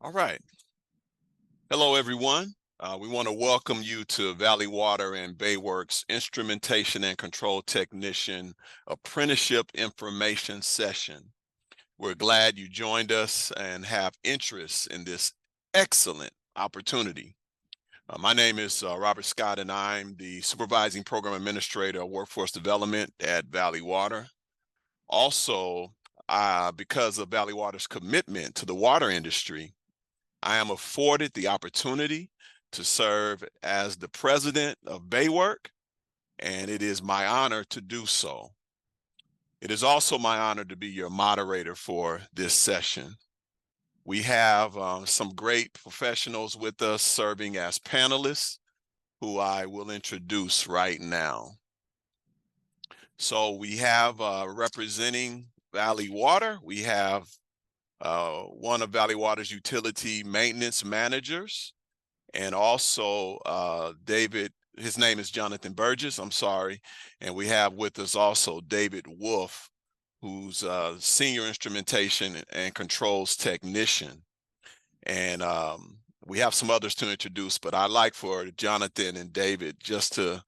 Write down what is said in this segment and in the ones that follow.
All right. Hello, everyone. We want to welcome you to Valley Water and BAYWORK's Instrumentation and Control Technician Apprenticeship Information Session. We're glad you joined us and have interest in this excellent opportunity. My name is Robert Scott, and I'm the Supervising Program Administrator of Workforce Development at Valley Water. Also, because of Valley Water's commitment to the water industry, I am afforded the opportunity to serve as the president of BAYWORK, and it is my honor to do so. It is also my honor to be your moderator for this session. We have some great professionals with us serving as panelists who I will introduce right now. So we have representing Valley Water, we have one of Valley Water's utility maintenance managers, and also David, his name is Jonathan Burgess, I'm sorry, and we have with us also David Wolf, who's a senior instrumentation and controls technician. And we have some others to introduce, but I'd like for Jonathan and David just to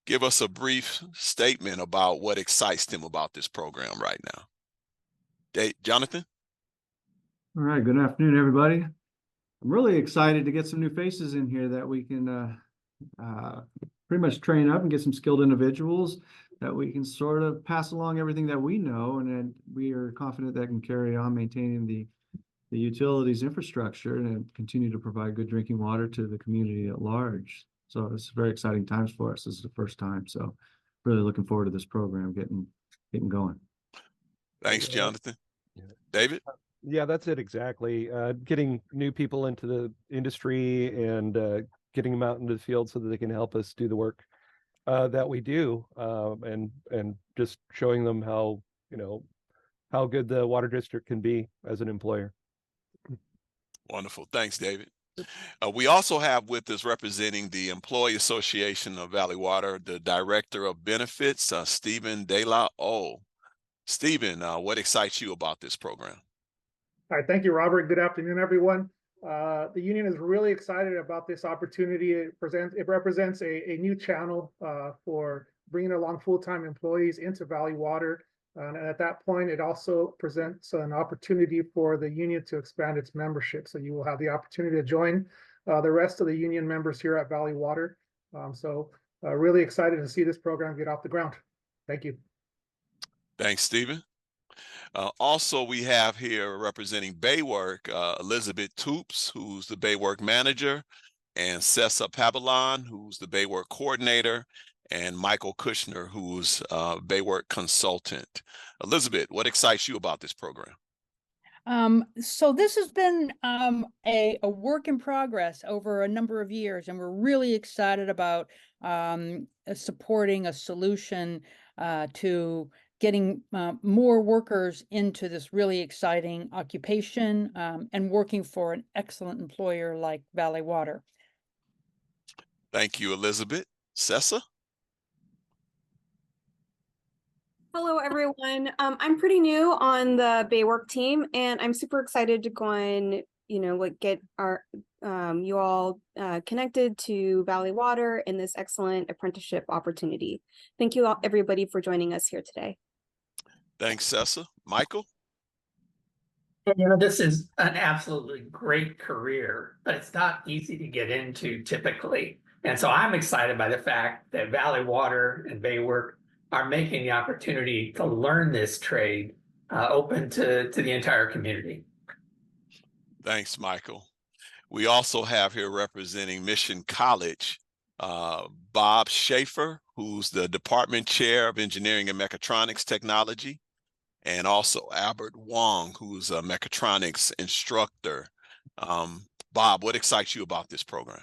give us a brief statement about what excites them about this program right now. Jonathan? All right, good afternoon, everybody. I'm really excited to get some new faces in here that we can pretty much train up and get some skilled individuals that we can sort of pass along everything that we know, and then we are confident that can carry on maintaining the utilities infrastructure and continue to provide good drinking water to the community at large. So it's very exciting times for us. This is the first time, so really looking forward to this program getting going. Thanks, Jonathan. David? Yeah, that's it exactly. Getting new people into the industry and getting them out into the field so that they can help us do the work that we do, and just showing them how good the water district can be as an employer. Wonderful. Thanks, David. We also have with us, representing the Employee Association of Valley Water, the Director of Benefits, Stephen De La O. Stephen, what excites you about this program? All right, thank you, Robert. Good afternoon, everyone. The union is really excited about this opportunity. It represents a new channel for bringing along full-time employees into Valley Water. And at that point, it also presents an opportunity for the union to expand its membership. So you will have the opportunity to join the rest of the union members here at Valley Water. Really excited to see this program get off the ground. Thank you. Thanks, Stephen. Also, we have here representing BAYWORK, Elizabeth Toops, who's the BAYWORK manager, and Sessa Pabalon, who's the BAYWORK coordinator, and Michael Kushner, who's BAYWORK consultant. Elizabeth, what excites you about this program? So this has been a work in progress over a number of years, and we're really excited about supporting a solution to getting more workers into this really exciting occupation and working for an excellent employer like Valley Water. Thank you, Elizabeth. Sessa? Hello, everyone. I'm pretty new on the BAYWORK team, and I'm super excited to go and, get our you all connected to Valley Water and this excellent apprenticeship opportunity. Thank you all, everybody, for joining us here today. Thanks, Sessa. Michael? This is an absolutely great career, but it's not easy to get into typically. And so I'm excited by the fact that Valley Water and BAYWORK are making the opportunity to learn this trade open to the entire community. Thanks, Michael. We also have here representing Mission College, Bob Schaefer, who's the Department Chair of Engineering and Mechatronics Technology, and also Albert Wong, who's a mechatronics instructor. Bob, what excites you about this program?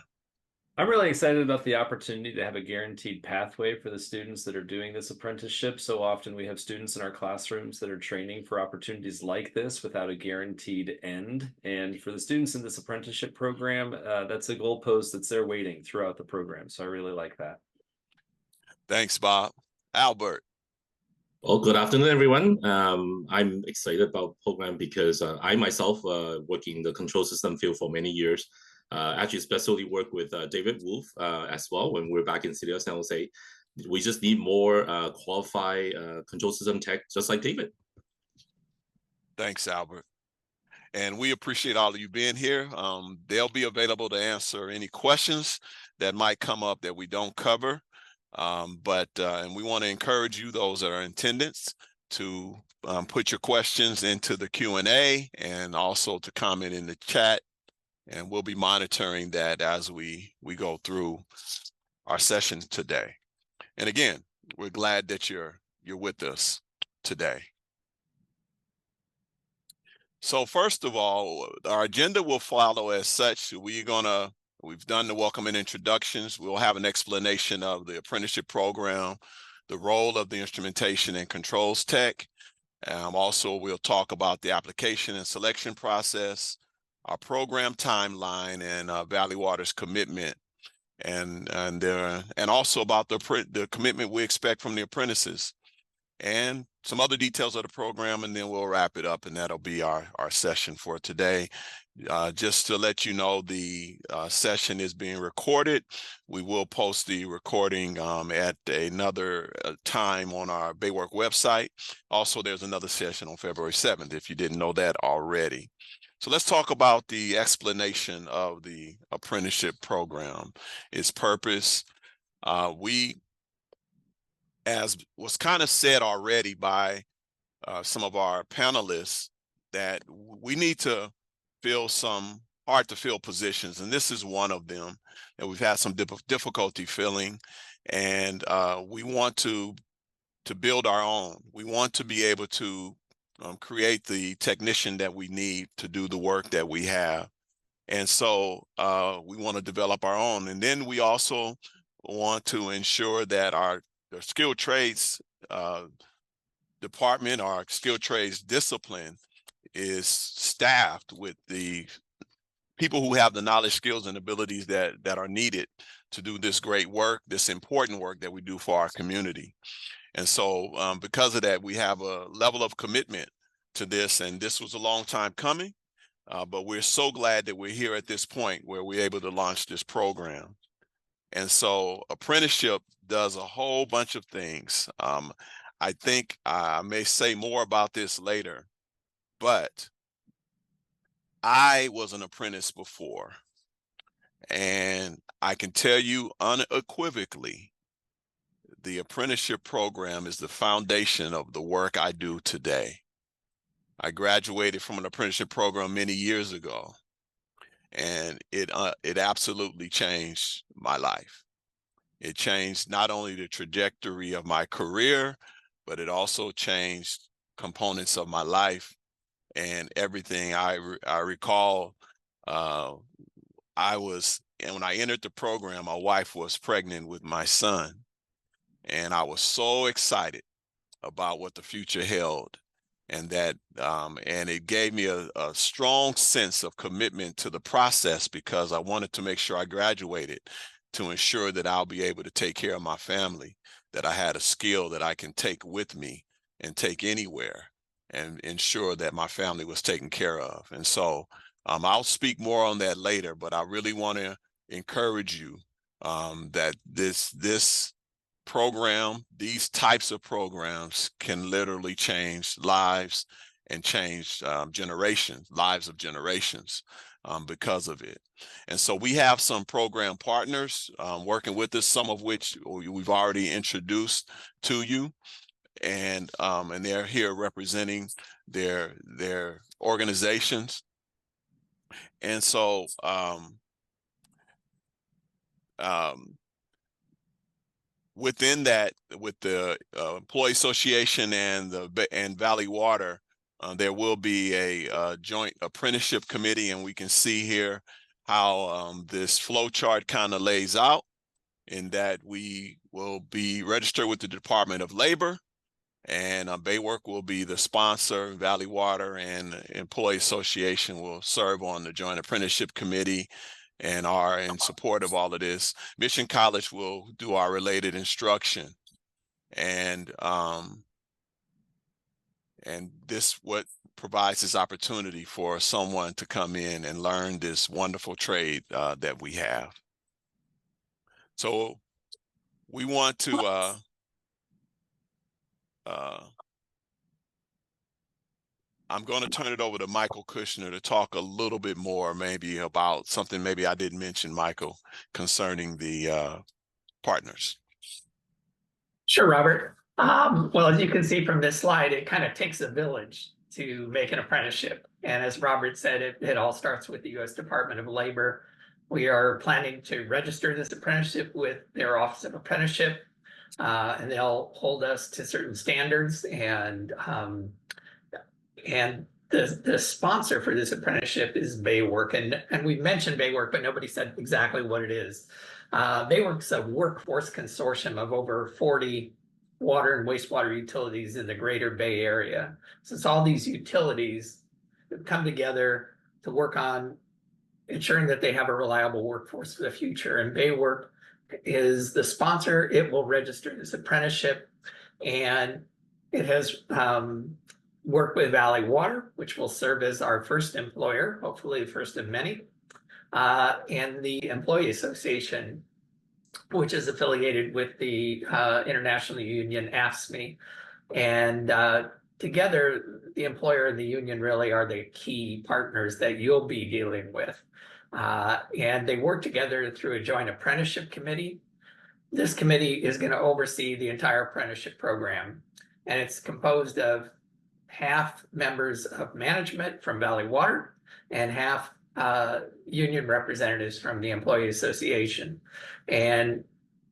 I'm really excited about the opportunity to have a guaranteed pathway for the students that are doing this apprenticeship. So often we have students in our classrooms that are training for opportunities like this without a guaranteed end. And for the students in this apprenticeship program, that's a goalpost that's there waiting throughout the program. So I really like that. Thanks, Bob. Albert? Well, good afternoon, everyone. I'm excited about the program because I myself work in the control system field for many years. Actually, especially work with David Wolf as well when we're back in City of San Jose. We just need more qualified control system tech, just like David. Thanks, Albert. And we appreciate all of you being here. They'll be available to answer any questions that might come up that we don't cover. And we want to encourage you, those that are in attendance, to put your questions into the Q&A and also to comment in the chat. And we'll be monitoring that as we go through our session today. And again, we're glad that you're with us today. So first of all, our agenda will follow as such. We've done the welcome and introductions. We'll have an explanation of the apprenticeship program, the role of the instrumentation and controls tech. Also, we'll talk about the application and selection process, our program timeline, and Valley Water's commitment, and also about the commitment we expect from the apprentices, and some other details of the program, and then we'll wrap it up, and that'll be our session for today. Just to let you know, the session is being recorded. We will post the recording at another time on our BAYWORK website. Also, there's another session on February 7th, if you didn't know that already. So let's talk about the explanation of the apprenticeship program, its purpose. As was kind of said already by some of our panelists, that we need to fill some hard to fill positions, and this is one of them that we've had some difficulty filling, and we want to build our own. We want to be able to create the technician that we need to do the work that we have, and so we want to develop our own. And then we also want to ensure that the skilled trades department, our skilled trades discipline, is staffed with the people who have the knowledge, skills, and abilities that are needed to do this great work, this important work that we do for our community. And so because of that, we have a level of commitment to this, and this was a long time coming, but we're so glad that we're here at this point where we're able to launch this program. And so apprenticeship does a whole bunch of things. I think I may say more about this later, but I was an apprentice before, and I can tell you unequivocally, the apprenticeship program is the foundation of the work I do today. I graduated from an apprenticeship program many years ago, and it absolutely changed my life. It changed not only the trajectory of my career, but it also changed components of my life and everything. I recall and when I entered the program, my wife was pregnant with my son, and I was so excited about what the future held. And and it gave me a strong sense of commitment to the process, because I wanted to make sure I graduated to ensure that I'll be able to take care of my family, that I had a skill that I can take with me and take anywhere and ensure that my family was taken care of. And so I'll speak more on that later, but I really want to encourage you that this program, these types of programs, can literally change lives and change lives of generations because of it. And so we have some program partners working with us, some of which we've already introduced to you, and they're here representing their organizations. And so within that, with the Employee Association and Valley Water, there will be a joint apprenticeship committee, and we can see here how this flow chart kind of lays out, in that we will be registered with the Department of Labor, and BAYWORK will be the sponsor. Valley Water and Employee Association will serve on the joint apprenticeship committee and are in support of all of this. Mission College will do our related instruction. And this what provides this opportunity for someone to come in and learn this wonderful trade that we have. So we want to I'm going to turn it over to Michael Kushner to talk a little bit more maybe about something maybe I didn't mention, Michael, concerning the partners. Sure, Robert. Well, as you can see from this slide, it kind of takes a village to make an apprenticeship. And as Robert said, it all starts with the U.S. Department of Labor. We are planning to register this apprenticeship with their Office of Apprenticeship, and they'll hold us to certain standards. And the sponsor for this apprenticeship is BAYWORK. And we mentioned BAYWORK, but nobody said exactly what it is. BAYWORK's a workforce consortium of over 40 water and wastewater utilities in the greater Bay Area. So it's all these utilities that come together to work on ensuring that they have a reliable workforce for the future. And BAYWORK is the sponsor. It will register this apprenticeship, and it has worked with Valley Water, which will serve as our first employer, hopefully the first of many, and the Employee Association, which is affiliated with the International Union, AFSCME. And together, the employer and the union really are the key partners that you'll be dealing with. And they work together through a joint apprenticeship committee. This committee is going to oversee the entire apprenticeship program, and it's composed of half members of management from Valley Water and half union representatives from the Employee Association. And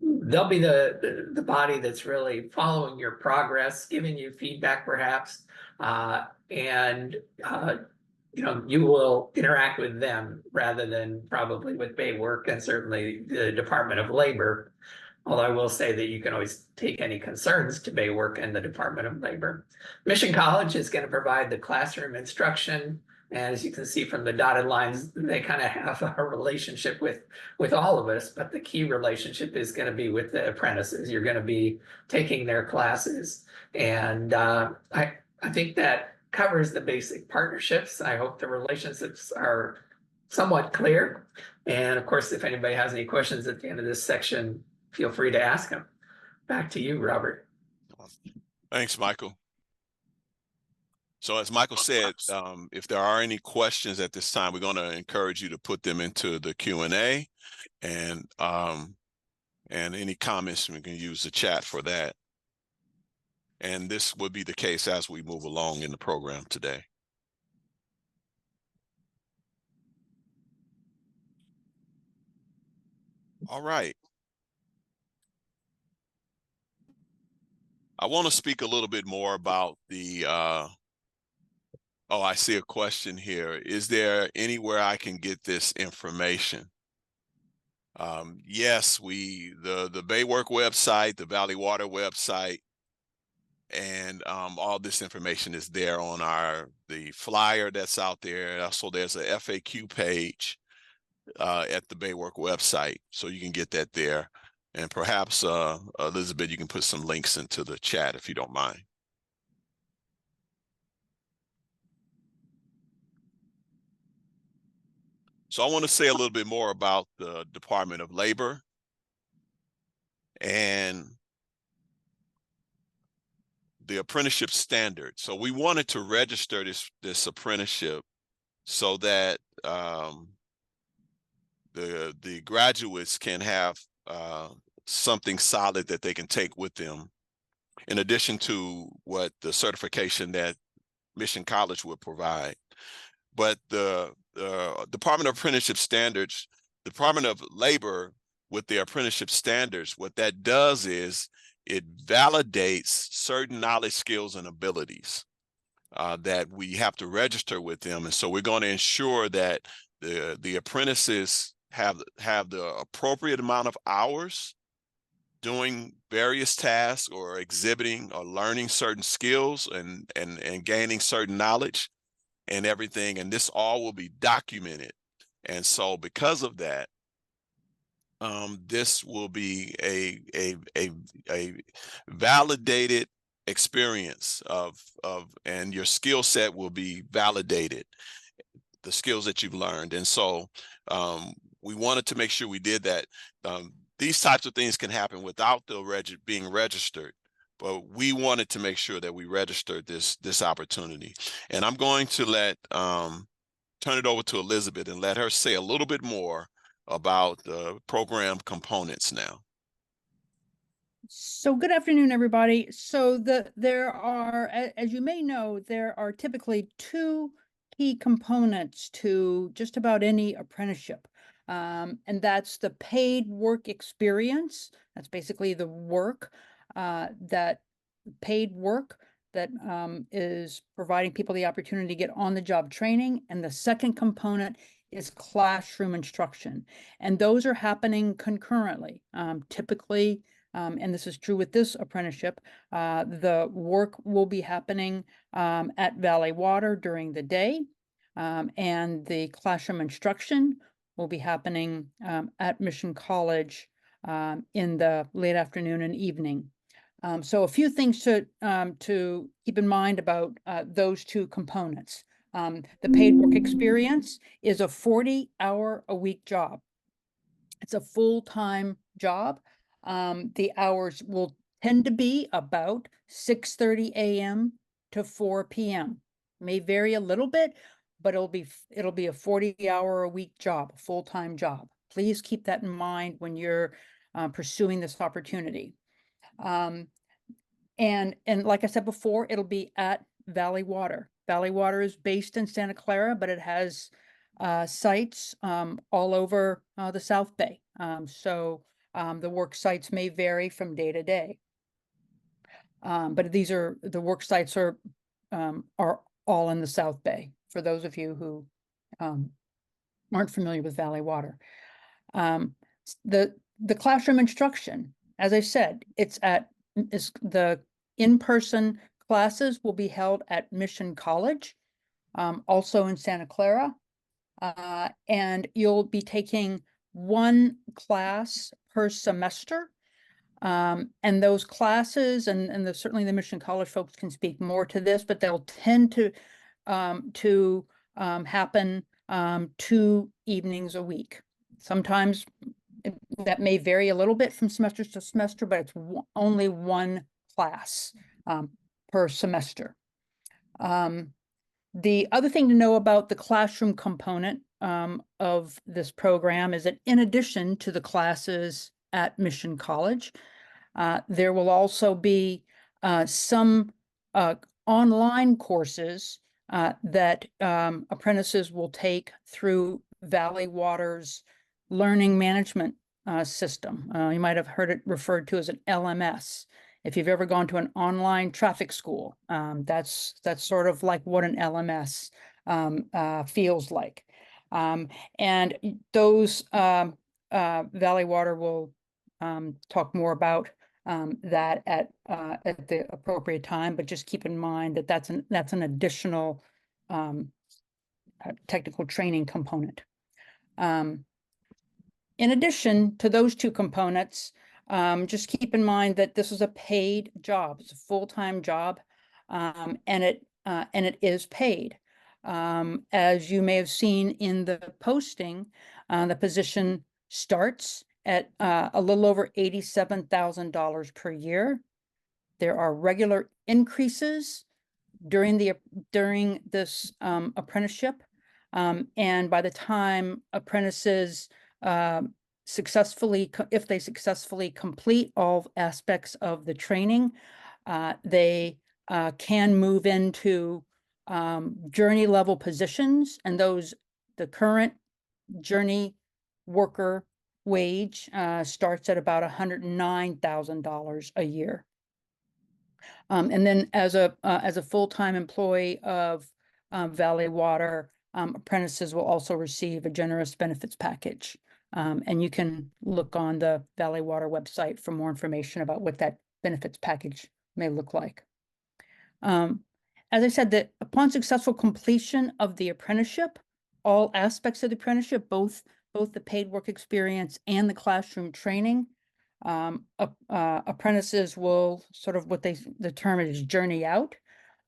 they'll be the body that's really following your progress, giving you feedback perhaps, and you will interact with them rather than probably with BAYWORK and certainly the Department of Labor. Although I will say that you can always take any concerns to BAYWORK and the Department of Labor. Mission College is going to provide the classroom instruction. And as you can see from the dotted lines, they kind of have a relationship with all of us, but the key relationship is going to be with the apprentices. You're going to be taking their classes. And I think that covers the basic partnerships. I hope the relationships are somewhat clear. And of course, if anybody has any questions at the end of this section, feel free to ask them. Back to you, Robert. Thanks, Michael. So as Michael said, if there are any questions at this time, we're going to encourage you to put them into the Q&A, and any comments, we can use the chat for that. And this would be the case as we move along in the program today. All right. I want to speak a little bit more about the, oh, I see a question here. Is there anywhere I can get this information? Yes, the BAYWORK website, the Valley Water website, and all this information is there on the flyer that's out there. Also, there's a FAQ page at the BAYWORK website, so you can get that there. And perhaps, Elizabeth, you can put some links into the chat if you don't mind. So I want to say a little bit more about the Department of Labor and the apprenticeship standard. So we wanted to register this apprenticeship so that the graduates can have something solid that they can take with them, in addition to what the certification that Mission College would provide. But the Department of Apprenticeship Standards, Department of Labor, with their apprenticeship standards, what that does is it validates certain knowledge, skills, and abilities that we have to register with them. And so we're going to ensure that the apprentices have the appropriate amount of hours doing various tasks or exhibiting or learning certain skills and gaining certain knowledge and everything. And this all will be documented. And so because of that, this will be a validated experience and your skill set will be validated, the skills that you've learned. And so we wanted to make sure we did that. These types of things can happen without the being registered, but we wanted to make sure that we registered this opportunity. And I'm going to turn it over to Elizabeth and let her say a little bit more about the program components now. So good afternoon, everybody. So there are, as you may know, there are typically two key components to just about any apprenticeship. And that's the paid work experience. That's basically the work, that paid work that is providing people the opportunity to get on the job training. And the second component is classroom instruction. And those are happening concurrently. Typically, and this is true with this apprenticeship, the work will be happening at Valley Water during the day, and the classroom instruction will be happening at Mission College in the late afternoon and evening. So a few things to keep in mind about those two components. The paid work experience is a 40-hour-a-week job. It's a full-time job. The hours will tend to be about 6:30 a.m. to 4 p.m. May vary a little bit, but it'll be a 40-hour-a-week job, a full-time job. Please keep that in mind when you're pursuing this opportunity. And like I said before, it'll be at Valley Water. Valley Water is based in Santa Clara, but it has sites all over the South Bay. So the work sites may vary from day to day. But the work sites are all in the South Bay, for those of you who aren't familiar with Valley Water. The classroom instruction, as I said, the in-person classes will be held at Mission College, also in Santa Clara. And you'll be taking one class per semester. And those classes, and certainly the Mission College folks can speak more to this, but they'll tend to happen 2 evenings a week. Sometimes that may vary a little bit from semester to semester, but it's only one class per semester. The other thing to know about the classroom component of this program is that in addition to the classes at Mission College, there will also be some online courses that apprentices will take through Valley Water's learning management system. You might have heard it referred to as an LMS. If you've ever gone to an online traffic school, that's sort of like what an LMS feels like. And those Valley Water will talk more about that at the appropriate time, but just keep in mind that that's an additional technical training component. In addition to those two components, just keep in mind that this is a paid job. It's a full-time job, and it is paid. As you may have seen in the posting, the position starts at a little over $87,000 per year. There are regular increases during this apprenticeship, and by the time apprentices if they successfully complete all aspects of the training, they can move into journey level positions, and the current journey worker wage starts at about $109,000 a year. And then as a full-time employee of Valley Water, apprentices will also receive a generous benefits package. And you can look on the Valley Water website for more information about what that benefits package may look like. As I said, that upon successful completion of the apprenticeship, all aspects of the apprenticeship, both the paid work experience and the classroom training, apprentices will sort of the term is journey out.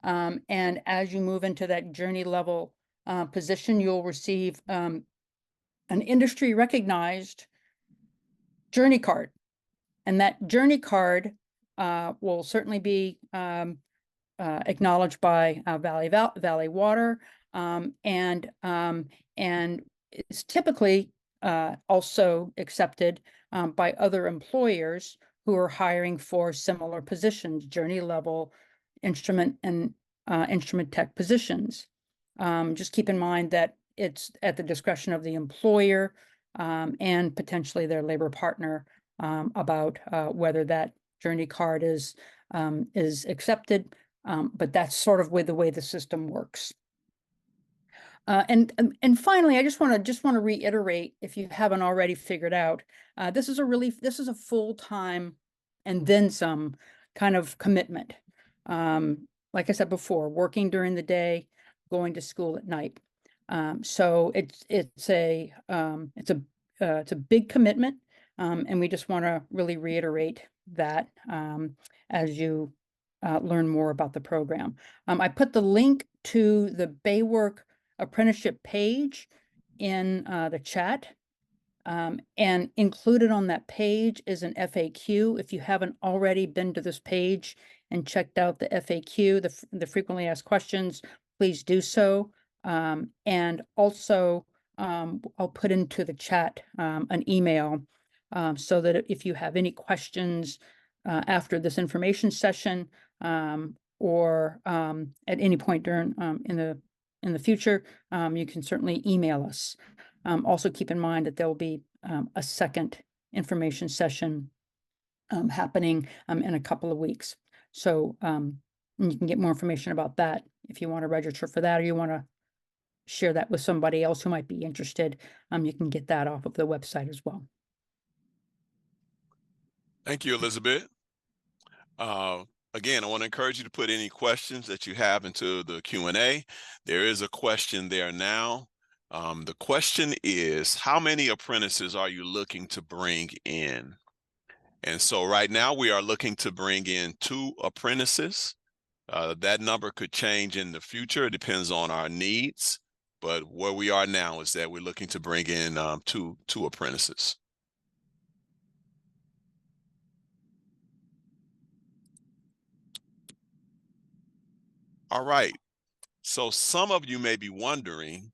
And as you move into that journey level position, you'll receive an industry recognized journey card. And that journey card will certainly be acknowledged by Valley Water, and is typically also accepted by other employers who are hiring for similar positions, journey level instrument and instrument tech positions. Just keep in mind that it's at the discretion of the employer and potentially their labor partner about whether that journey card is accepted, but that's sort of the way the system works. And finally, I just want to reiterate, if you haven't already figured out, this is a full-time and then some kind of commitment. Like I said before, working during the day, going to school at night. So it's a big commitment, and we just want to really reiterate that as you learn more about the program. I put the link to the BAYWORK apprenticeship page in the chat, and included on that page is an FAQ. If you haven't already been to this page and checked out the FAQ, the frequently asked questions, please do so. And also, I'll put into the chat an email so that if you have any questions after this information session, or at any point during in the future, you can certainly email us. Also keep in mind that there will be a second information session happening in a couple of weeks. So you can get more information about that if you want to register for that, or you want to share that with somebody else who might be interested. You can get that off of the website as well. Thank you, Elizabeth. Again, I want to encourage you to put any questions that you have into the Q&A. There is a question there now. The question is, how many apprentices are you looking to bring in? And so right now we are looking to bring in 2 apprentices. That number could change in the future. It depends on our needs. But where we are now is that we're looking to bring in two apprentices. All right. So some of you may be wondering,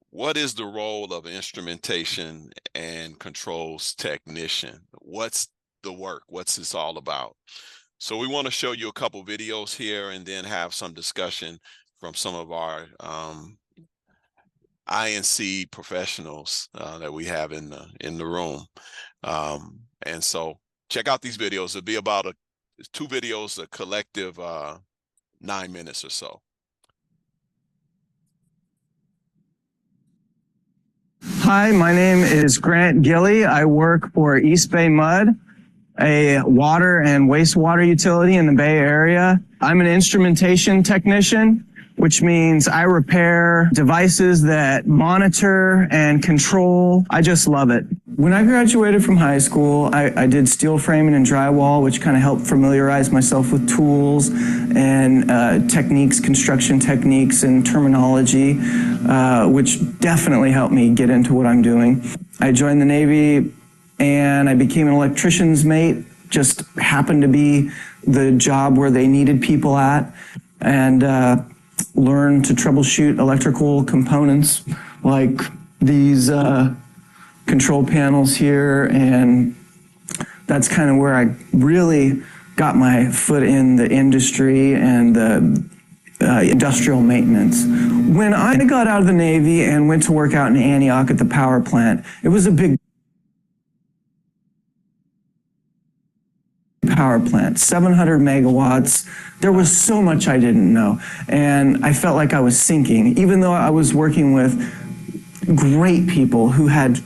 what is the role of instrumentation and controls technician? What's the work? What's this all about? So we want to show you a couple videos here and then have some discussion from some of our INC professionals that we have in the room. And so check out these videos. It'll be about 2 videos, a collective 9 minutes or so. Hi, my name is Grant Gilly. I work for East Bay Mud, a water and wastewater utility in the Bay Area. I'm an instrumentation technician, which means I repair devices that monitor and control. I just love it. When I graduated from high school, I did steel framing and drywall, which kind of helped familiarize myself with tools and techniques, construction techniques and terminology, which definitely helped me get into what I'm doing. I joined the Navy and I became an electrician's mate. Just happened to be the job where they needed people at, and learned to troubleshoot electrical components like these control panels here, and that's kind of where I really got my foot in the industry and the industrial maintenance. When I got out of the Navy and went to work out in Antioch at the power plant, it was a big power plant, 700 megawatts. There was so much I didn't know, and I felt like I was sinking, even though I was working with great people who had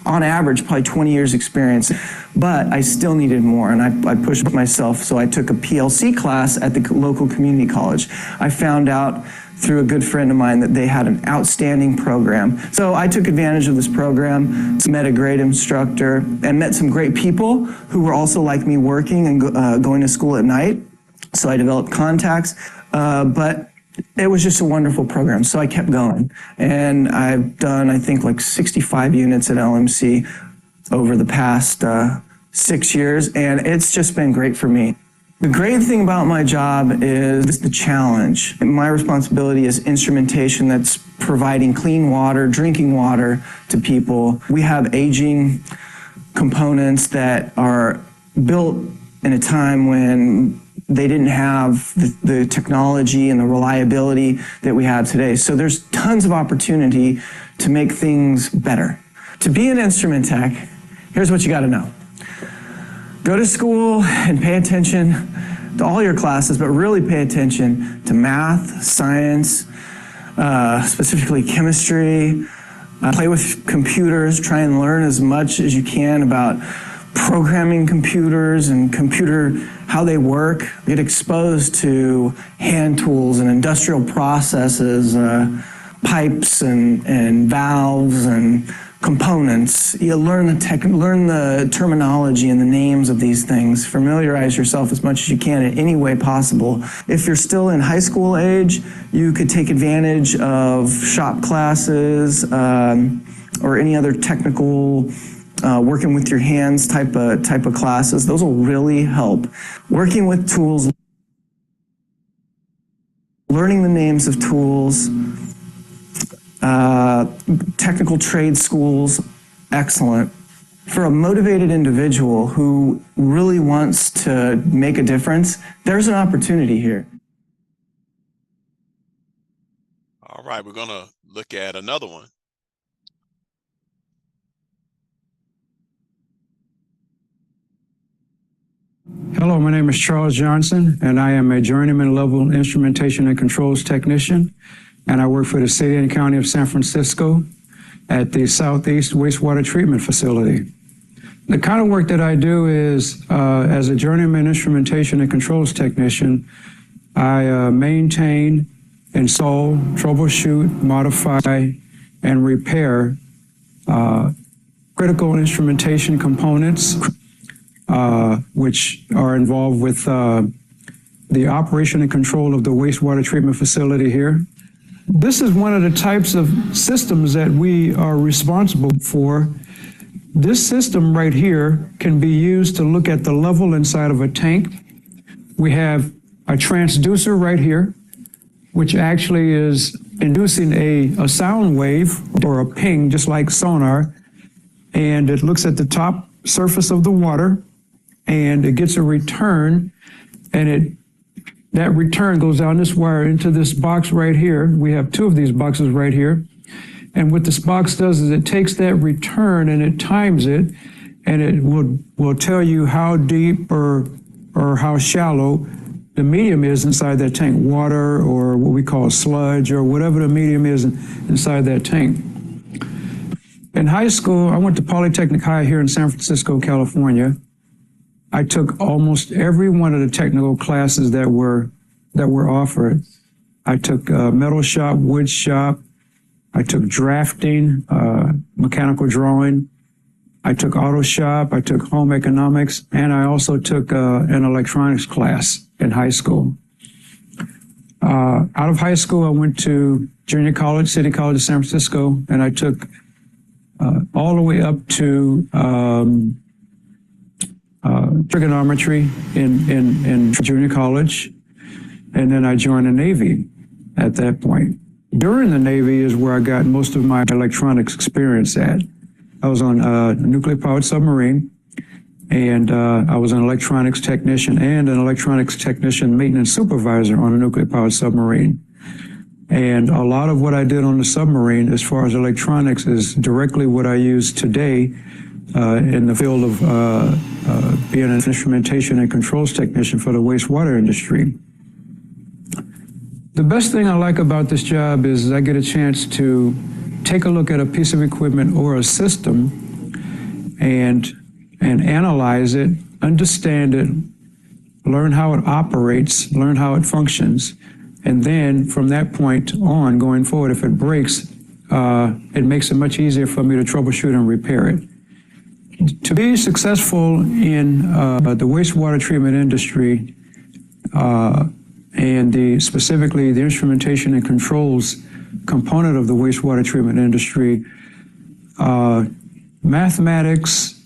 on average, probably 20 years experience, but I still needed more, and I pushed myself, so I took a PLC class at the local community college. I found out through a good friend of mine that they had an outstanding program. So I took advantage of this program, met a great instructor, and met some great people who were also like me working and going to school at night. So I developed contacts, but it was just a wonderful program, so I kept going. And I've done, I think, like 65 units at LMC over the past 6 years, and it's just been great for me. The great thing about my job is the challenge. My responsibility is instrumentation that's providing clean water, drinking water to people. We have aging components that are built in a time when they didn't have the technology and the reliability that we have today. So there's tons of opportunity to make things better. To be an instrument tech, here's what you got to know. Go to school and pay attention to all your classes, but really pay attention to math, science, specifically chemistry. Play with computers, try and learn as much as you can about programming computers and how they work. Get exposed to hand tools and industrial processes, pipes and valves and components. You learn the terminology and the names of these things. Familiarize yourself as much as you can in any way possible. If you're still in high school age, you could take advantage of shop classes or any other technical working with your hands type of classes. Those will really help. Working with tools, learning the names of tools, technical trade schools, excellent. For a motivated individual who really wants to make a difference, there's an opportunity here. All right, we're gonna look at another one. Hello, my name is Charles Johnson, and I am a journeyman level instrumentation and controls technician, and I work for the City and County of San Francisco at the Southeast Wastewater Treatment Facility. The kind of work that I do is, as a journeyman instrumentation and controls technician, I maintain, install, troubleshoot, modify, and repair critical instrumentation components, which are involved with the operation and control of the wastewater treatment facility here. This is one of the types of systems that we are responsible for. This system right here can be used to look at the level inside of a tank. We have a transducer right here, which actually is inducing a sound wave or a ping, just like sonar, and it looks at the top surface of the water, and it gets a return, and that return goes down this wire into this box right here. We have two of these boxes right here. And what this box does is it takes that return and it times it, and it will tell you how deep or how shallow the medium is inside that tank, water or what we call sludge or whatever the medium is inside that tank. In high school, I went to Polytechnic High here in San Francisco, California. I took almost every one of the technical classes that were offered. I took metal shop, wood shop. I took drafting, mechanical drawing. I took auto shop. I took home economics, and I also took an electronics class in high school. Out of high school, I went to junior college, City College of San Francisco, and I took all the way up to trigonometry in junior college, and then I joined the Navy at that point. During the Navy is where I got most of my electronics experience at. I was on a nuclear-powered submarine, and I was an electronics technician and an electronics technician maintenance supervisor on a nuclear-powered submarine. And a lot of what I did on the submarine as far as electronics is directly what I use today in the field of being an instrumentation and controls technician for the wastewater industry. The best thing I like about this job is I get a chance to take a look at a piece of equipment or a system and analyze it, understand it, learn how it operates, learn how it functions. And then from that point on, going forward, if it breaks, it makes it much easier for me to troubleshoot and repair it. To be successful in the wastewater treatment industry, and specifically the instrumentation and controls component of the wastewater treatment industry, mathematics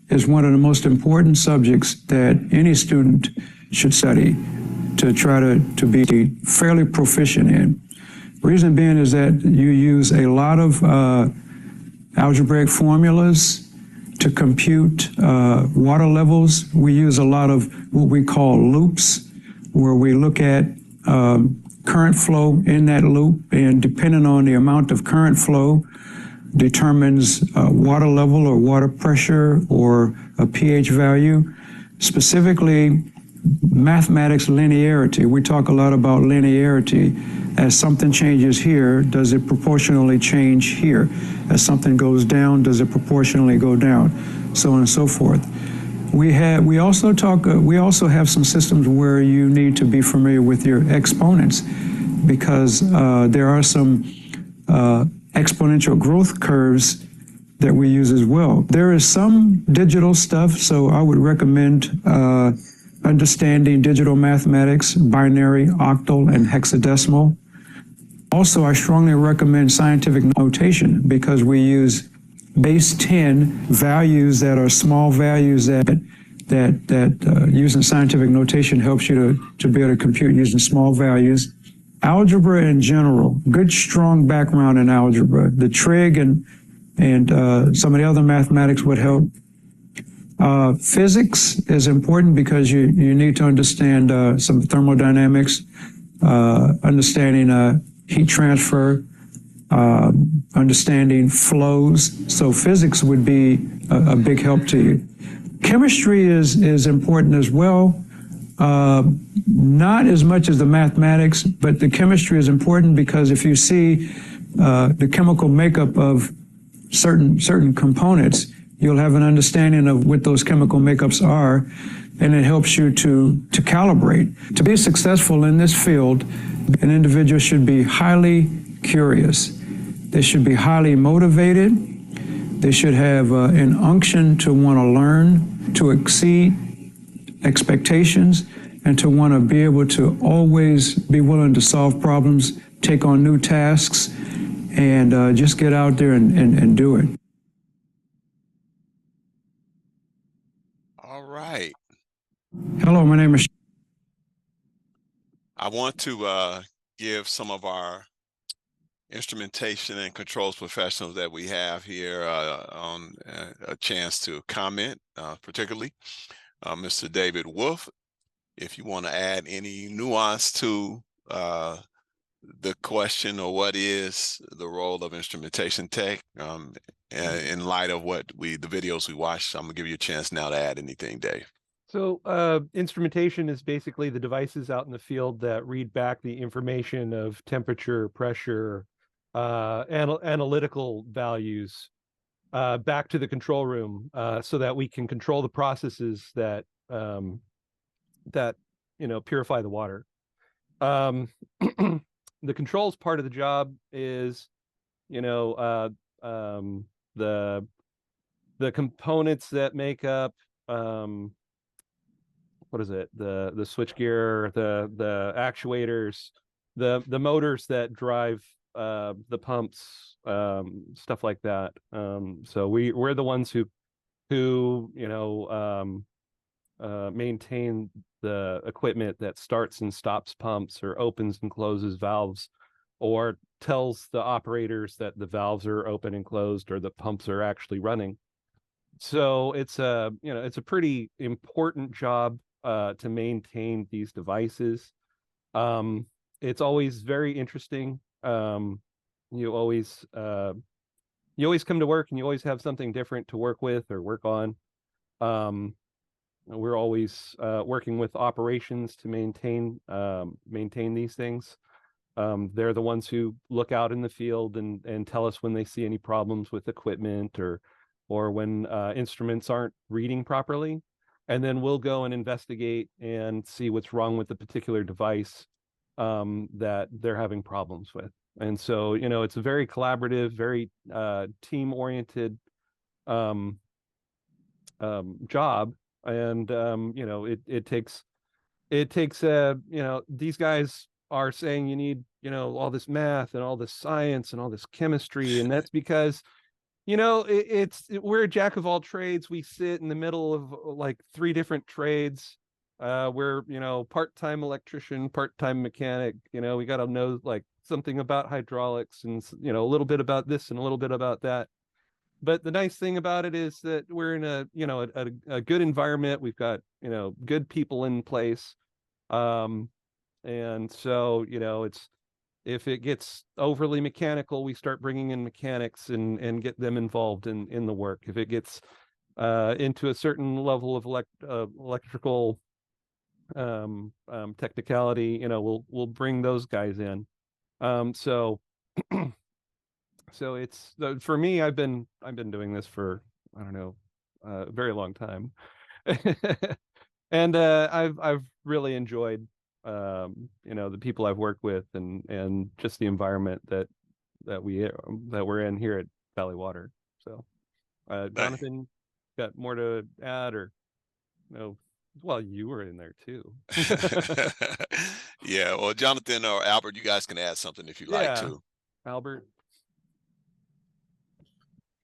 is one of the most important subjects that any student should study to try to be fairly proficient in. Reason being is that you use a lot of algebraic formulas to compute water levels. We use a lot of what we call loops, where we look at current flow in that loop, and depending on the amount of current flow determines water level or water pressure or a pH value. Specifically, mathematics linearity. We talk a lot about linearity. As something changes here, does it proportionally change here? As something goes down, does it proportionally go down? So on and so forth. We also have some systems where you need to be familiar with your exponents, because there are some exponential growth curves that we use as well. There is some digital stuff, so I would recommend understanding digital mathematics, binary, octal, and hexadecimal. Also, I strongly recommend scientific notation, because we use base 10 values that are small values that using scientific notation helps you to be able to compute using small values. Algebra in general, good strong background in algebra. The trig and some of the other mathematics would help. Physics is important because you need to understand some thermodynamics, understanding heat transfer, understanding flows. So physics would be a big help to you. Chemistry is important as well. Not as much as the mathematics, but the chemistry is important because if you see the chemical makeup of certain components, you'll have an understanding of what those chemical makeups are, and it helps you to calibrate. To be successful in this field, an individual should be highly curious. They should be highly motivated. They should have an unction to want to learn, to exceed expectations, and to want to be able to always be willing to solve problems, take on new tasks, and just get out there and do it. All right. Hello, my name is. I want to give some of our instrumentation and controls professionals that we have here on a chance to comment, particularly Mr. David Wolf. If you want to add any nuance to the question, or what is the role of instrumentation tech in light of what the videos we watched, I'm gonna give you a chance now to add anything, Dave. So instrumentation is basically the devices out in the field that read back the information of temperature, pressure, analytical values back to the control room, so that we can control the processes that purify the water. The controls part of the job is, the components that make up what is it? The switchgear, the actuators, the motors that drive the pumps, stuff like that. So we're the ones who maintain the equipment that starts and stops pumps, or opens and closes valves, or tells the operators that the valves are open and closed, or the pumps are actually running. So it's a pretty important job to maintain these devices. It's always very interesting. You always come to work and you always have something different to work with or work on. We're always working with operations to maintain these things. They're the ones who look out in the field and tell us when they see any problems with equipment, or or when instruments aren't reading properly. And then we'll go and investigate and see what's wrong with the particular device that they're having problems with. And so, you know, it's a very collaborative, very team-oriented job. And you know, it takes you know, these guys are saying you need, you know, all this math and all this science and all this chemistry, and that's because, you know, we're a jack of all trades. We sit in the middle of like 3 different trades. We're, you know, part-time electrician, part-time mechanic. You know, we got to know like something about hydraulics and, you know, a little bit about this and a little bit about that. But the nice thing about it is that we're in a, you know, a good environment. We've got, you know, good people in place. And so, you know, if it gets overly mechanical, we start bringing in mechanics and get them involved in the work. If it gets into a certain level of electrical technicality, you know, we'll bring those guys in. So so it's for me, I've been doing this for, I don't know, a very long time. And I've really enjoyed you know, the people I've worked with and just the environment that we're in here at Valley Water. So Jonathan, got more to add, or no? Well, you were in there too. Yeah, well, Jonathan or Albert, you guys can add something if you like Yeah, to. Albert.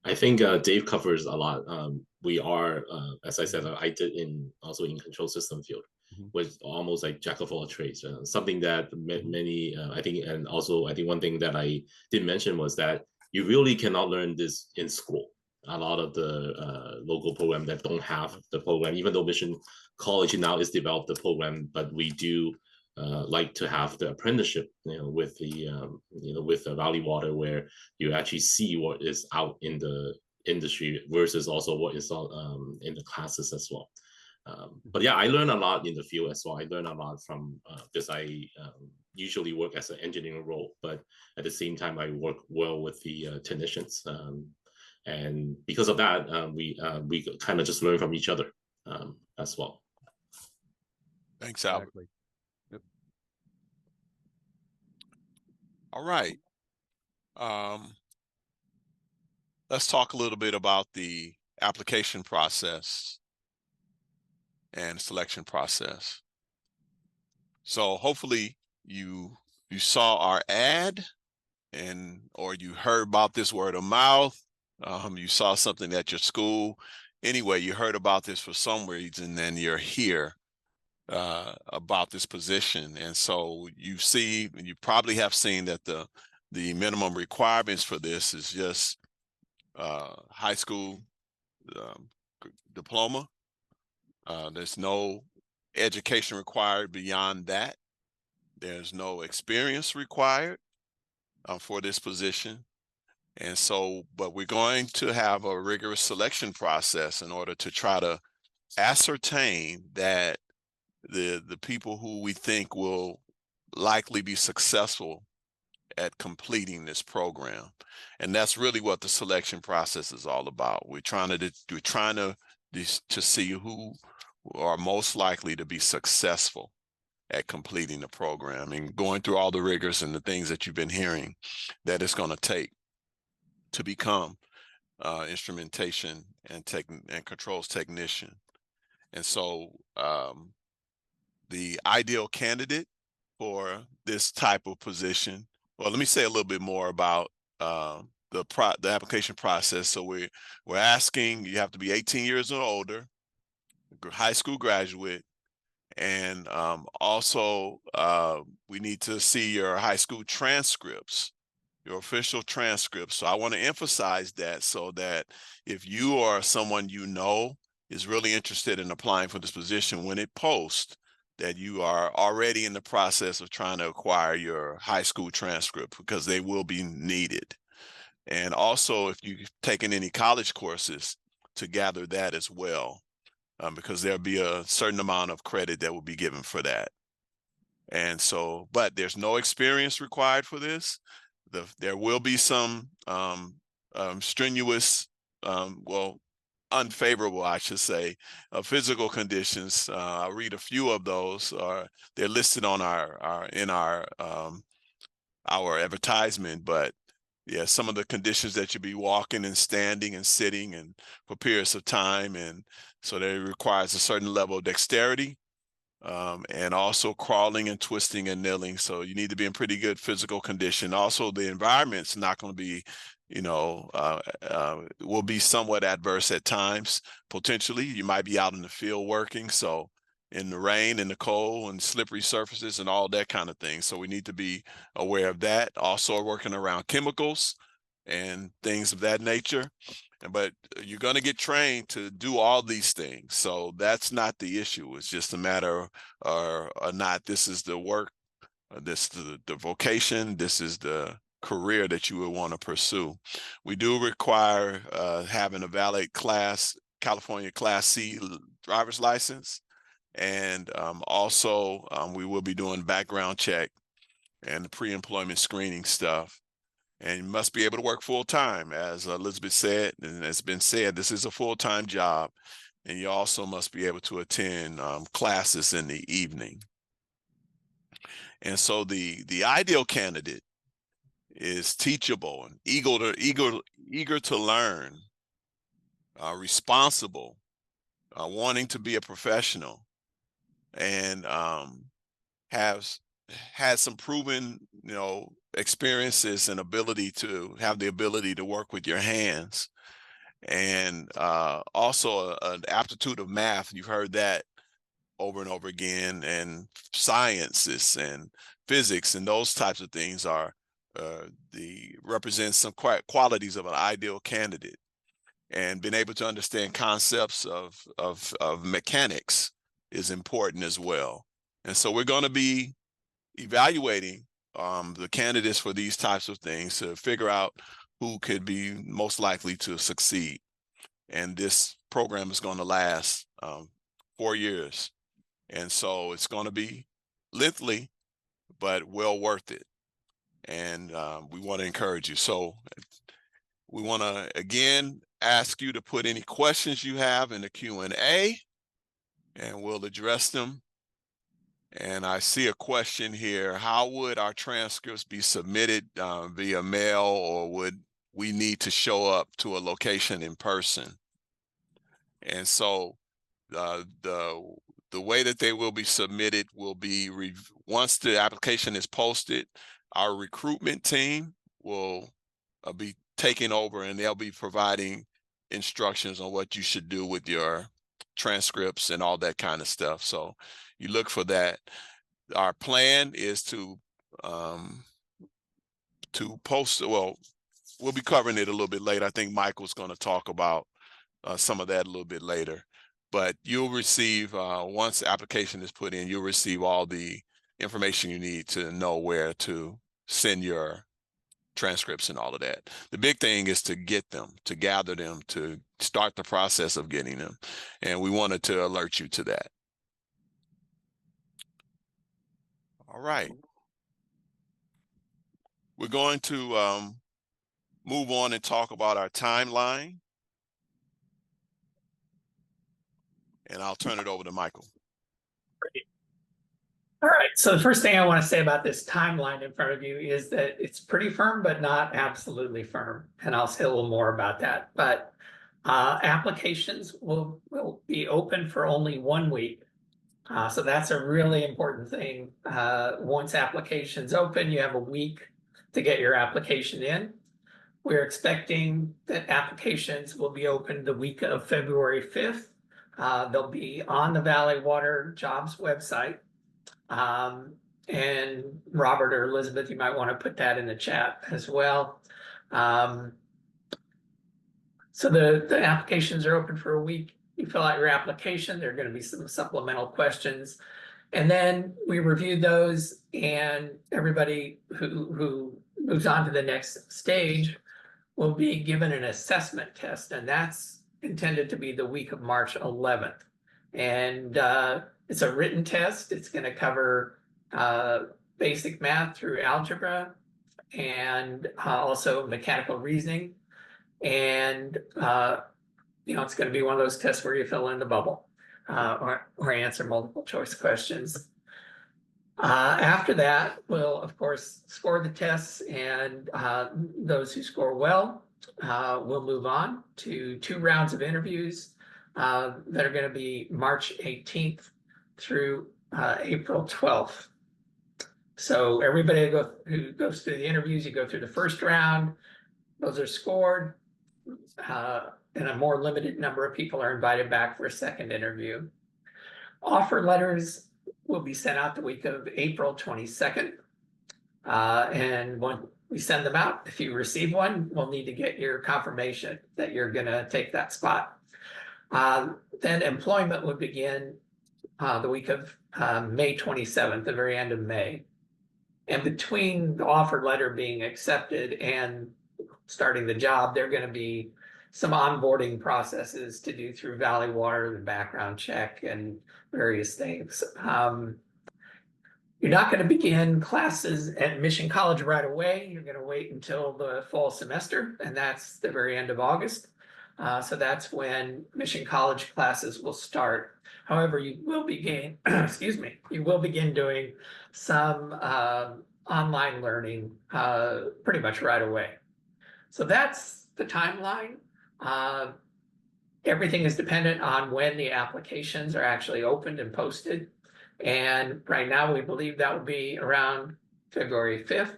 I think Dave covers a lot. We are, as I said, I did also in control system field, was almost like jack of all trades. Something that many, I think, and also I think one thing that I did mention was that you really cannot learn this in school. A lot of the local program that don't have the program, even though Mission College now is developed the program, but we do like to have the apprenticeship, you know, with the you know, with the Valley Water, where you actually see what is out in the industry versus also what is in the classes as well. But yeah, I learn a lot in the field as well. I learn a lot from because I usually work as an engineering role, but at the same time I work well with the technicians, and because of that, we kind of just learn from each other as well. Thanks, Albert. Exactly. Yep. All right. Let's talk a little bit about the application process and selection process. So hopefully you saw our ad, or you heard about this word of mouth. You saw something at your school. Anyway, you heard about this for some reason, and you're here about this position. And so you probably have seen that the minimum requirements for this is just high school diploma. There's no education required beyond that. There's no experience required for this position. And so, but we're going to have a rigorous selection process in order to try to ascertain that the people who we think will likely be successful at completing this program. And that's really what the selection process is all about. We're trying to see who are most likely to be successful at completing the program and going through all the rigors and the things that you've been hearing that it's going to take to become instrumentation and controls technician. And so the ideal candidate for this type of position, well, let me say a little bit more about the application process. So we're asking, you have to be 18 years or older, high school graduate, and also we need to see your high school transcripts, your official transcripts. So I want to emphasize that, so that if you or someone you know is really interested in applying for this position, when it posts, that you are already in the process of trying to acquire your high school transcript, because they will be needed. And also, if you've taken any college courses, to gather that as well, because there'll be a certain amount of credit that will be given for that. And so, but there's no experience required for this. There will be some strenuous unfavorable, I should say, physical conditions. I'll read a few of those. They're listed on our advertisement, but yeah, some of the conditions that you'll be walking and standing and sitting and for periods of time, and so that it requires a certain level of dexterity, and also crawling and twisting and kneeling. So you need to be in pretty good physical condition. Also, the environment's not going to be, will be somewhat adverse at times. Potentially, you might be out in the field working, so in the rain and the cold and slippery surfaces and all that kind of thing. So we need to be aware of that. Also working around chemicals and things of that nature. But you're going to get trained to do all these things. So that's not the issue. It's just a matter or not this is the work, this is the vocation, this is the career that you would want to pursue. We do require having a valid California Class C driver's license. And also we will be doing background check and the pre-employment screening stuff. And you must be able to work full-time, as Elizabeth said, and it's been said, this is a full-time job. And you also must be able to attend classes in the evening. And so the ideal candidate is teachable and eager to learn, responsible, wanting to be a professional, and has had some proven, experiences and ability to work with your hands, and also an aptitude of math. You've heard that over and over again, and sciences and physics and those types of things are represent some qualities of an ideal candidate. And being able to understand concepts of mechanics is important as well. And so we're going to be evaluating the candidates for these types of things to figure out who could be most likely to succeed. And this program is going to last 4 years. And so it's going to be lengthy, but well worth it. And we want to encourage you. So we want to, again, ask you to put any questions you have in the Q&A, and we'll address them. And I see a question here. How would our transcripts be submitted via mail, or would we need to show up to a location in person? And so the way that they will be submitted will be once the application is posted, our recruitment team will be taking over, and they'll be providing instructions on what you should do with your transcripts and all that kind of stuff. So you look for that. Our plan is to post, well, we'll be covering it a little bit later. I think Michael's going to talk about some of that a little bit later. But you'll receive, once the application is put in, you'll receive all the information you need to know where to send your transcripts and all of that. The big thing is to get them, to gather them, to start the process of getting them. And we wanted to alert you to that. All right. We're going to move on and talk about our timeline. And I'll turn it over to Michael. Great. All right, so the first thing I want to say about this timeline in front of you is that it's pretty firm, but not absolutely firm. And I'll say a little more about that. But applications will be open for only 1 week. So that's a really important thing. Once applications open, you have a week to get your application in. We're expecting that applications will be open the week of February 5th. They'll be on the Valley Water Jobs website. And Robert or Elizabeth, you might want to put that in the chat as well. So the applications are open for a week. You fill out your application. There are going to be some supplemental questions. And then we review those, and everybody who moves on to the next stage will be given an assessment test. And that's intended to be the week of March 11th. And it's a written test. It's going to cover basic math through algebra and also mechanical reasoning. And, it's going to be one of those tests where you fill in the bubble or answer multiple choice questions. After that, we'll, of course, score the tests, and those who score well will move on to 2 rounds of interviews that are going to be March 18th through April 12th. So everybody who goes through the interviews, you go through the first round, those are scored, and a more limited number of people are invited back for a second interview. Offer letters will be sent out the week of April 22nd. And when we send them out, if you receive one, we'll need to get your confirmation that you're going to take that spot. Then employment would begin the week of May 27th, the very end of May. And between the offer letter being accepted and starting the job, there are going to be some onboarding processes to do through Valley Water, the background check, and various things. You're not going to begin classes at Mission College right away. You're going to wait until the fall semester, and that's the very end of August. So that's when Mission College classes will start. However, you will begin, you will begin doing some online learning pretty much right away. So that's the timeline. Everything is dependent on when the applications are actually opened and posted. And right now we believe that will be around February 5th.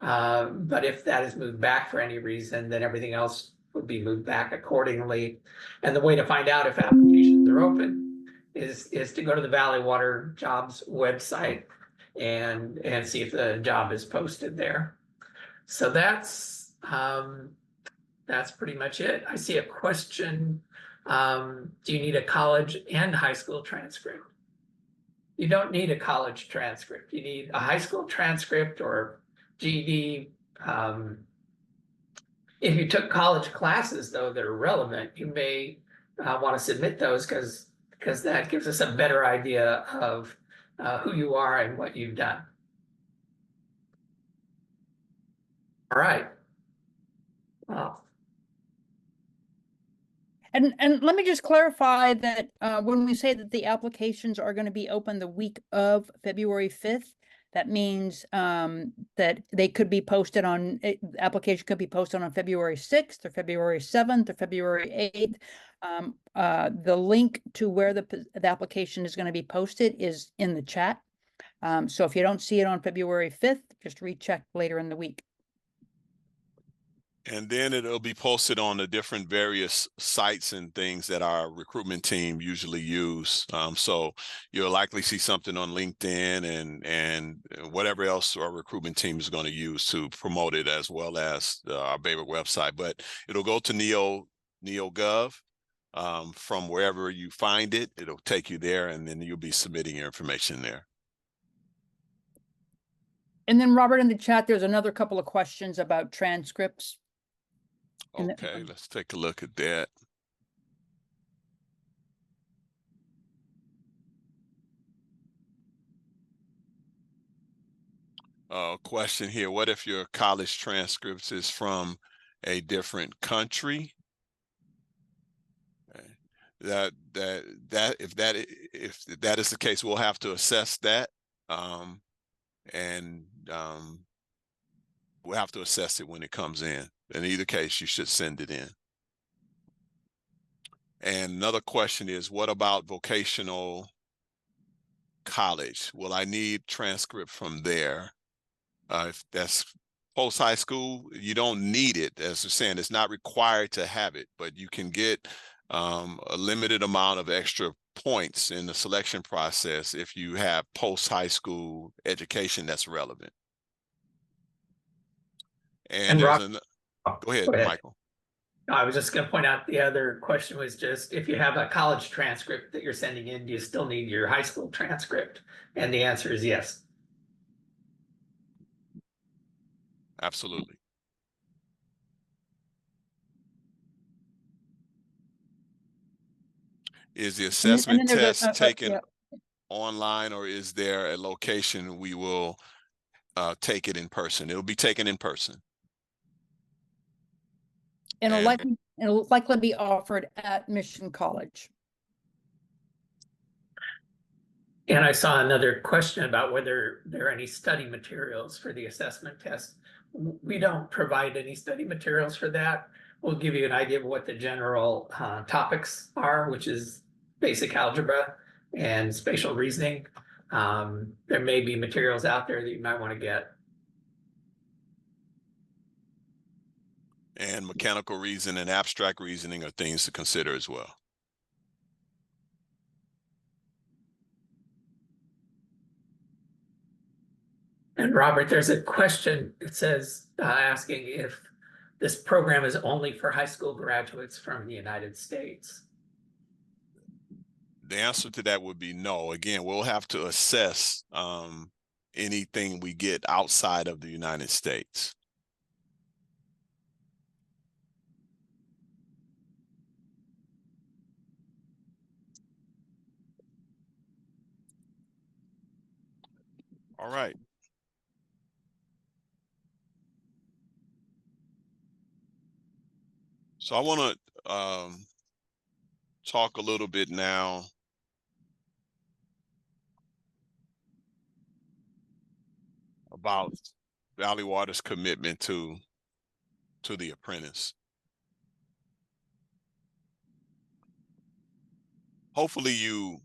But if that is moved back for any reason, then everything else would be moved back accordingly. And the way to find out if applications are open is to go to the Valley Water Jobs website and see if the job is posted there. So that's pretty much it. I see a question. Do you need a college and high school transcript? You don't need a college transcript. You need a high school transcript or GED. If you took college classes, though, that are relevant, you may want to submit those because that gives us a better idea of who you are and what you've done. All right. Wow. And let me just clarify that when we say that the applications are going to be open the week of February 5th, that means that they could be posted on, the application could be posted on February 6th or February 7th or February 8th. The link to where the application is going to be posted is in the chat. So if you don't see it on February 5th, just recheck later in the week. And then it'll be posted on the different various sites and things that our recruitment team usually use. So you'll likely see something on LinkedIn and whatever else our recruitment team is going to use to promote it, as well as our BAYWORK website. But it'll go to NeoGov. From wherever you find it, it'll take you there, and then you'll be submitting your information there. And then, Robert, in the chat, there's another couple of questions about transcripts. Okay, let's take a look at that. Question here: what if your college transcripts is from a different country? Okay. If that is the case, we'll have to assess that, and we'll have to assess it when it comes in. In either case, you should send it in. And another question is, what about vocational college? Will I need transcript from there? If that's post-high school, you don't need it. As we're saying, it's not required to have it, but you can get a limited amount of extra points in the selection process if you have post-high school education that's relevant. And there's go ahead, Michael. I was just going to point out the other question was just, if you have a college transcript that you're sending in, do you still need your high school transcript? And the answer is yes. Absolutely. Is the assessment test taken online, or is there a location we will take it in person? It'll be taken in person. And And- it'll likely be offered at Mission College. And I saw another question about whether there are any study materials for the assessment test. We don't provide any study materials for that. We'll give you an idea of what the general topics are, which is basic algebra and spatial reasoning. There may be materials out there that you might want to get. And mechanical reasoning and abstract reasoning are things to consider as well. And Robert, there's a question. It says asking if this program is only for high school graduates from the United States. The answer to that would be no. Again, we'll have to assess anything we get outside of the United States. All right. So I want to talk a little bit now about Valley Water's commitment to the apprentice. Hopefully you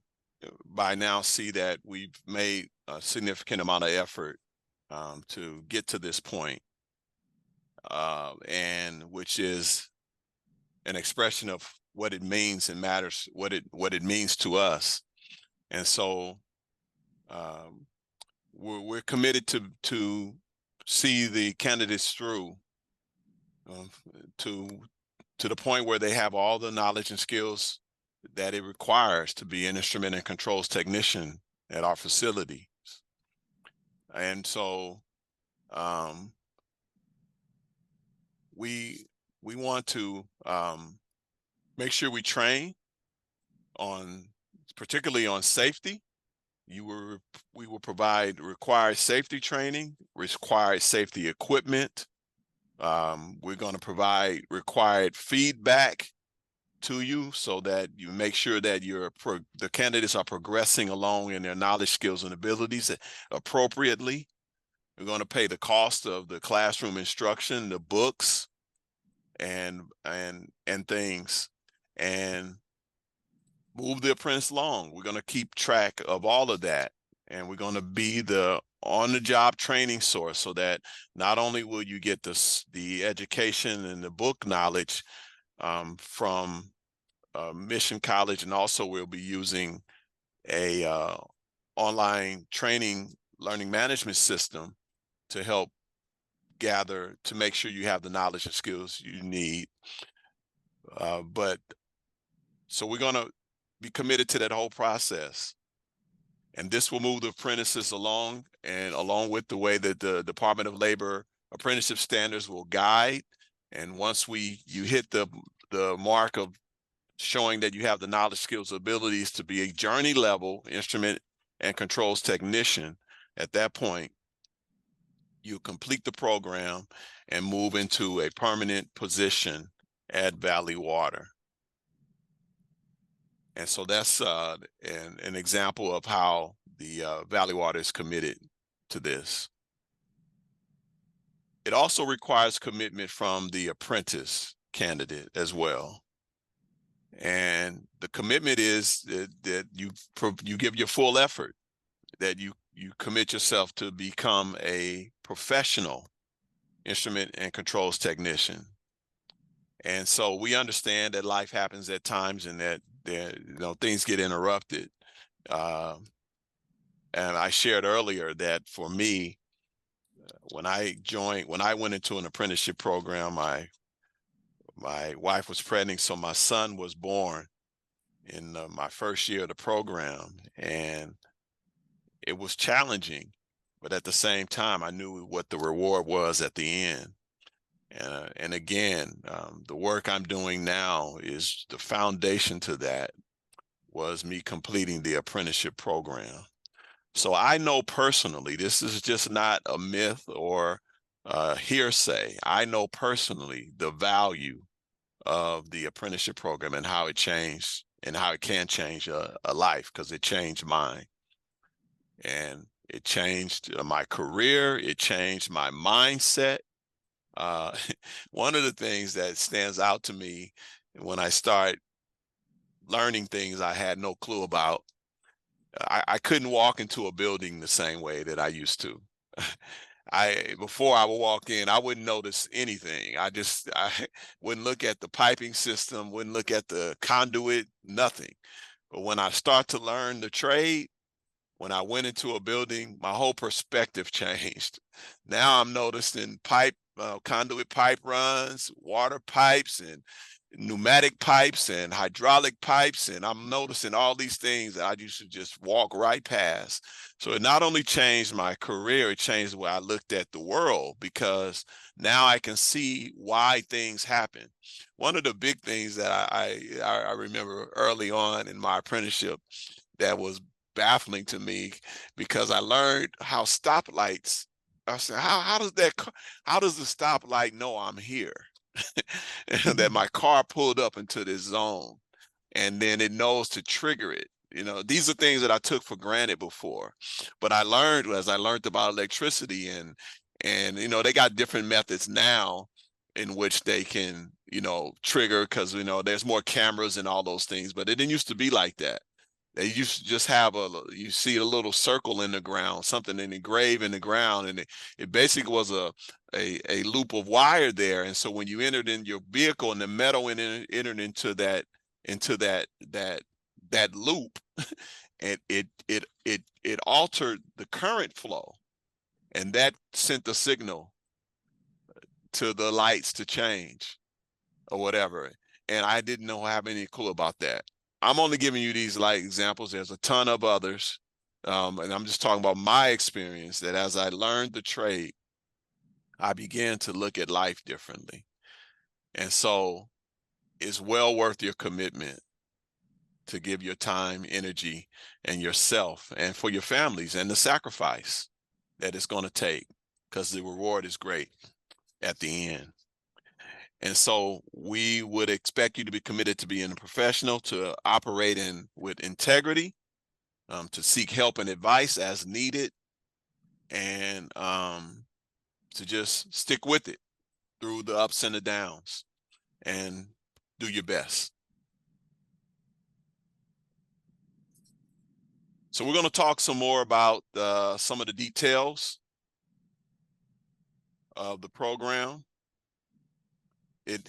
by now see that we've made a significant amount of effort to get to this point, and which is an expression of what it means and matters, what it means to us. And so we're committed to see the candidates through to the point where they have all the knowledge and skills that it requires to be an instrument and controls technician at our facility. And so we want to make sure we train on, particularly on safety. We will provide required safety training, required safety equipment. We're going to provide required feedback to you so that you make sure that the candidates are progressing along in their knowledge, skills, and abilities appropriately. We're going to pay the cost of the classroom instruction, the books, and things, and move the apprentice along. We're going to keep track of all of that, and we're going to be the on-the-job training source so that not only will you get the education and the book knowledge from Mission College, and also we'll be using a online training learning management system to help gather, to make sure you have the knowledge and skills you need. So we're going to be committed to that whole process. And this will move the apprentices along, and along with the way that the Department of Labor apprenticeship standards will guide. And once you hit the mark of showing that you have the knowledge, skills, abilities to be a journey level instrument and controls technician, at that point, you complete the program and move into a permanent position at Valley Water. And so that's an example of how the Valley Water is committed to this. It also requires commitment from the apprentice candidate as well. And the commitment is that you give your full effort, that you commit yourself to become a professional instrument and controls technician. And so we understand that life happens at times, and that things get interrupted. And I shared earlier that for me, when I went into an apprenticeship program, my wife was pregnant, so my son was born in my first year of the program, and it was challenging, but at the same time, I knew what the reward was at the end. And again, the work I'm doing now is the foundation to that was me completing the apprenticeship program. So I know personally, this is just not a myth or hearsay. I know personally the value of the apprenticeship program and how it changed and how it can change a life, because it changed mine. And it changed my career. It changed my mindset. One of the things that stands out to me when I start learning things I had no clue about, I couldn't walk into a building the same way that I used to. Before I would walk in, I wouldn't notice anything. I wouldn't look at the piping system, wouldn't look at the conduit, nothing. But when I start to learn the trade, when I went into a building, my whole perspective changed. Now I'm noticing conduit pipe runs, water pipes, and pneumatic pipes and hydraulic pipes, and I'm noticing all these things that I used to just walk right past. So it not only changed my career, it changed the way I looked at the world, because now I can see why things happen. One of the big things that I remember early on in my apprenticeship that was baffling to me, because I learned how stoplights, I said, how does the stoplight know I'm here? That my car pulled up into this zone, and then it knows to trigger it. These are things that I took for granted before, but I learned as I learned about electricity, and they got different methods now in which they can trigger, because there's more cameras and all those things, but it didn't used to be like that. They used to just have you see a little circle in the ground, something engraved in the ground, and it basically was a loop of wire there. And so when you entered in your vehicle and the metal entered into that loop, and it altered the current flow, and that sent the signal to the lights to change or whatever. And I didn't have any clue about that. I'm only giving you these light examples. There's a ton of others. And I'm just talking about my experience, that as I learned the trade, I began to look at life differently. And so it's well worth your commitment to give your time, energy, and yourself, and for your families, and the sacrifice that it's going to take, because the reward is great at the end. And so we would expect you to be committed to being a professional, to operate with integrity, to seek help and advice as needed, and to just stick with it through the ups and the downs, and do your best. So we're going to talk some more about some of the details of the program. It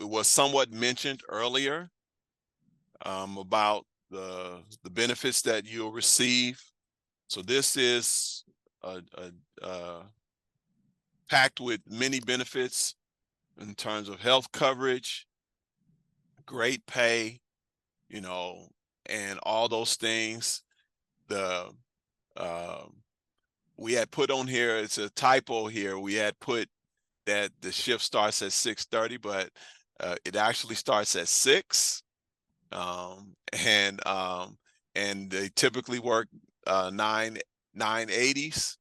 was somewhat mentioned earlier about the benefits that you'll receive. So this is packed with many benefits in terms of health coverage, great pay, and all those things. We had put on here, it's a typo here, we had put that the shift starts at 6:30, but it actually starts at 6. And they typically work 980s,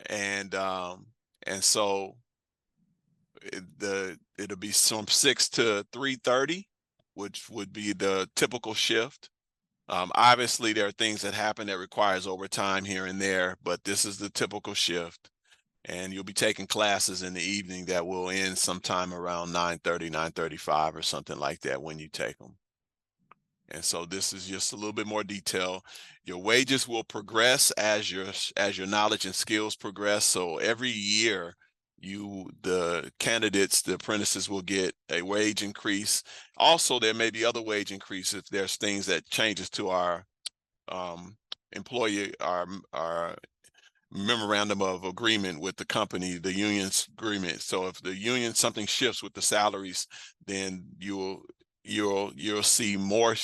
and so it'll be from 6 to 3:30, which would be the typical shift. Obviously there are things that happen that requires overtime here and there, but this is the typical shift. And you'll be taking classes in the evening that will end sometime around 9:30, 9:35 or something like that when you take them. And so this is just a little bit more detail. Your wages will progress as your knowledge and skills progress. So every year the apprentices will get a wage increase. Also, there may be other wage increases if there's things that changes to our employee, our memorandum of agreement with the company, the union's agreement. So if the union, something shifts with the salaries, then you'll see more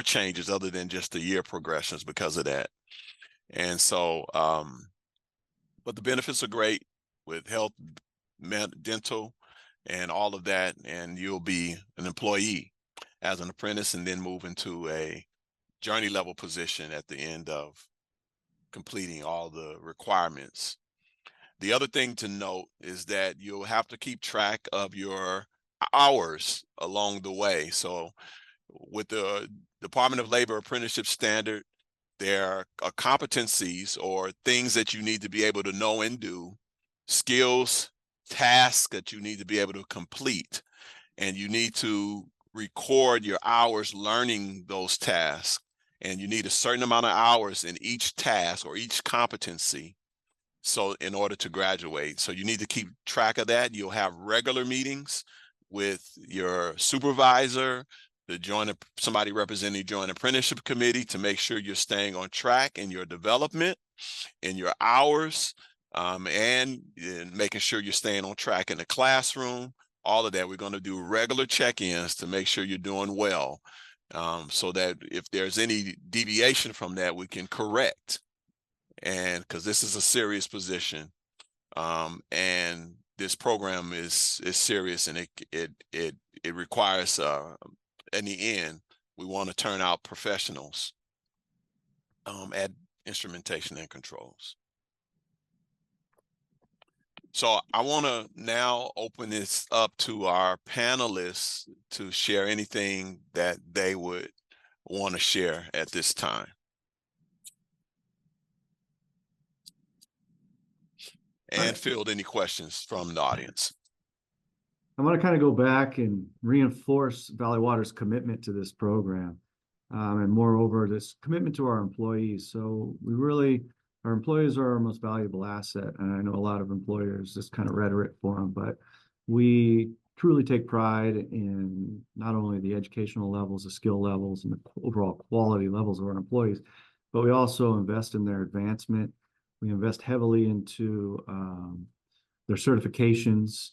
changes other than just the year progressions because of that. And so but the benefits are great with health, dental, and all of that, and you'll be an employee as an apprentice and then move into a journey level position at the end of completing all the requirements. The other thing to note is that you'll have to keep track of your hours along the way. So with the Department of Labor Apprenticeship Standard, there are competencies or things that you need to be able to know and do, skills, tasks that you need to be able to complete, and you need to record your hours learning those tasks. And you need a certain amount of hours in each task or each competency, so in order to graduate. So you need to keep track of that. You'll have regular meetings with your supervisor, somebody representing the Joint Apprenticeship Committee, to make sure you're staying on track in your development, in your hours, and making sure you're staying on track in the classroom. All of that, we're going to do regular check-ins to make sure you're doing well, so that if there's any deviation from that, we can correct. And because this is a serious position, and this program is serious, and it requires in the end, we want to turn out professionals at instrumentation and controls. So I want to now open this up to our panelists to share anything that they would want to share at this time. And field any questions from the audience. I want to kind of go back and reinforce Valley Water's commitment to this program, and moreover, this commitment to our employees. So our employees are our most valuable asset. And I know a lot of employers, this kind of rhetoric for them, but we truly take pride in not only the educational levels, the skill levels, and the overall quality levels of our employees, but we also invest in their advancement. We invest heavily into their certifications.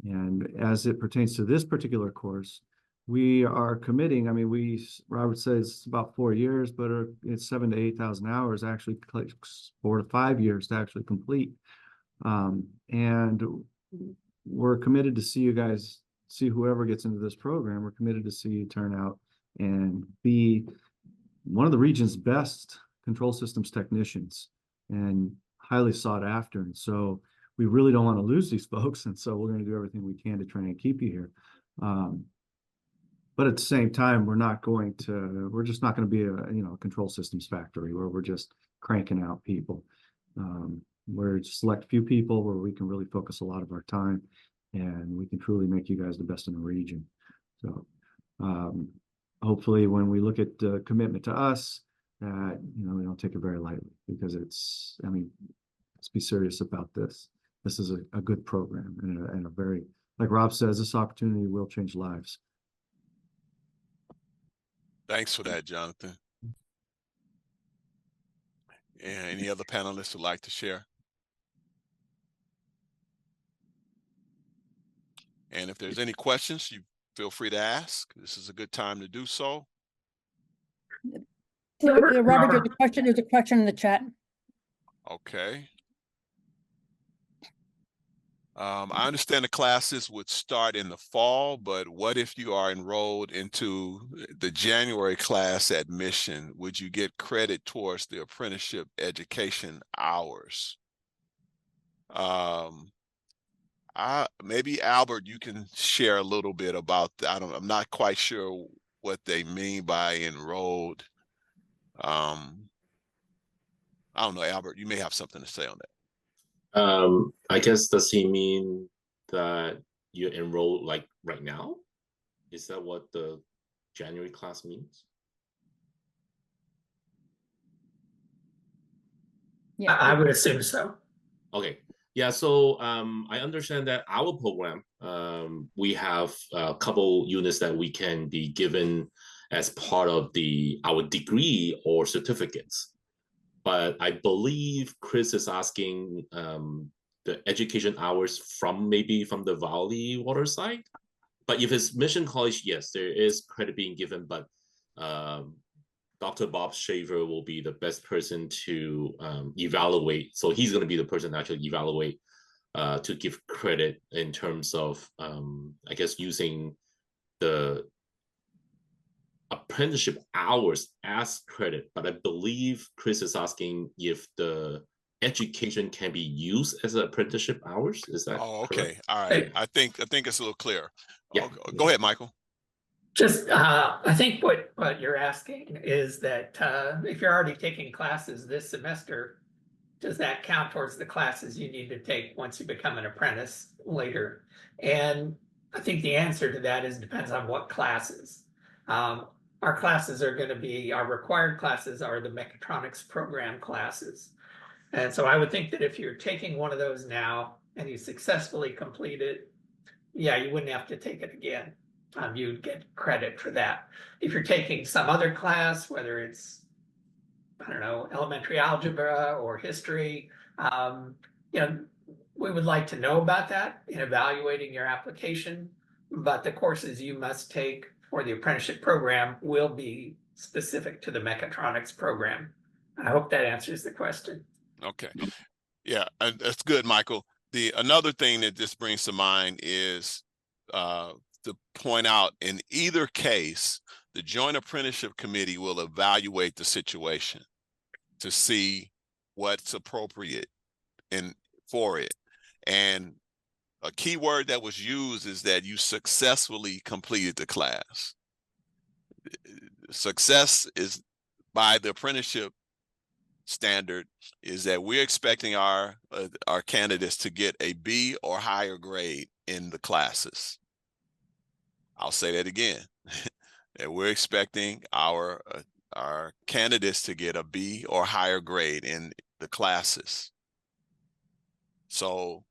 And as it pertains to this particular course, we are committing, I mean, Robert says it's about 4 years, but it's 7,000 to 8,000 hours, actually 4 to 5 years to actually complete. And we're committed to see whoever gets into this program, we're committed to see you turn out and be one of the region's best control systems technicians and highly sought after. And so we really don't want to lose these folks. And so we're going to do everything we can to try and keep you here. But at the same time, we're just not going to be a control systems factory where we're just cranking out people. We're just select a few people where we can really focus a lot of our time, and we can truly make you guys the best in the region. So hopefully when we look at the commitment to us, that we don't take it very lightly, because let's be serious about this. This is a good program, and a very, like Rob says, this opportunity will change lives. Thanks for that, Jonathan. And any other panelists would like to share? And if there's any questions, you feel free to ask. This is a good time to do so. Robert, there's a question in the chat. Okay. I understand the classes would start in the fall, but what if you are enrolled into the January class admission? Would you get credit towards the apprenticeship education hours? Maybe Albert, you can share a little bit about that. I'm not quite sure what they mean by enrolled. I don't know, Albert, you may have something to say on that. I guess, does he mean that you enroll like right now? Is that what the January class means? Yeah, I would assume so. Okay. Yeah, so I understand that our program, we have a couple units that we can be given as part of our degree or certificates. But I believe Chris is asking the education hours from the Valley Water side. But if it's Mission College, yes, there is credit being given, but Dr. Bob Shaver will be the best person to evaluate. So he's going to be the person to actually evaluate to give credit in terms of, I guess, using the apprenticeship hours as credit. But I believe Chris is asking if the education can be used as apprenticeship hours. Is that Oh, okay. correct? All right. I think it's a little clear. Yeah. Go ahead, Michael. Just, I think what you're asking is that if you're already taking classes this semester, does that count towards the classes you need to take once you become an apprentice later? And I think the answer to that is depends on what classes. Our classes are going to be, our required classes are the mechatronics program classes. And so I would think that if you're taking one of those now and you successfully complete it, yeah, you wouldn't have to take it again. You'd get credit for that. If you're taking some other class, whether it's, I don't know, elementary algebra or history, you know, we would like to know about that in evaluating your application, but the courses you must take for the apprenticeship program will be specific to the mechatronics program. I hope that answers the question. Okay. Yeah, that's good, Michael. Another thing that this brings to mind is to point out in either case, the Joint Apprenticeship Committee will evaluate the situation to see what's appropriate for it. And a key word that was used is that you successfully completed the class. Success is, by the apprenticeship standard, is that we're expecting our candidates to get a B or higher grade in the classes. I'll say that again. That we're expecting our candidates to get a B or higher grade in the classes. So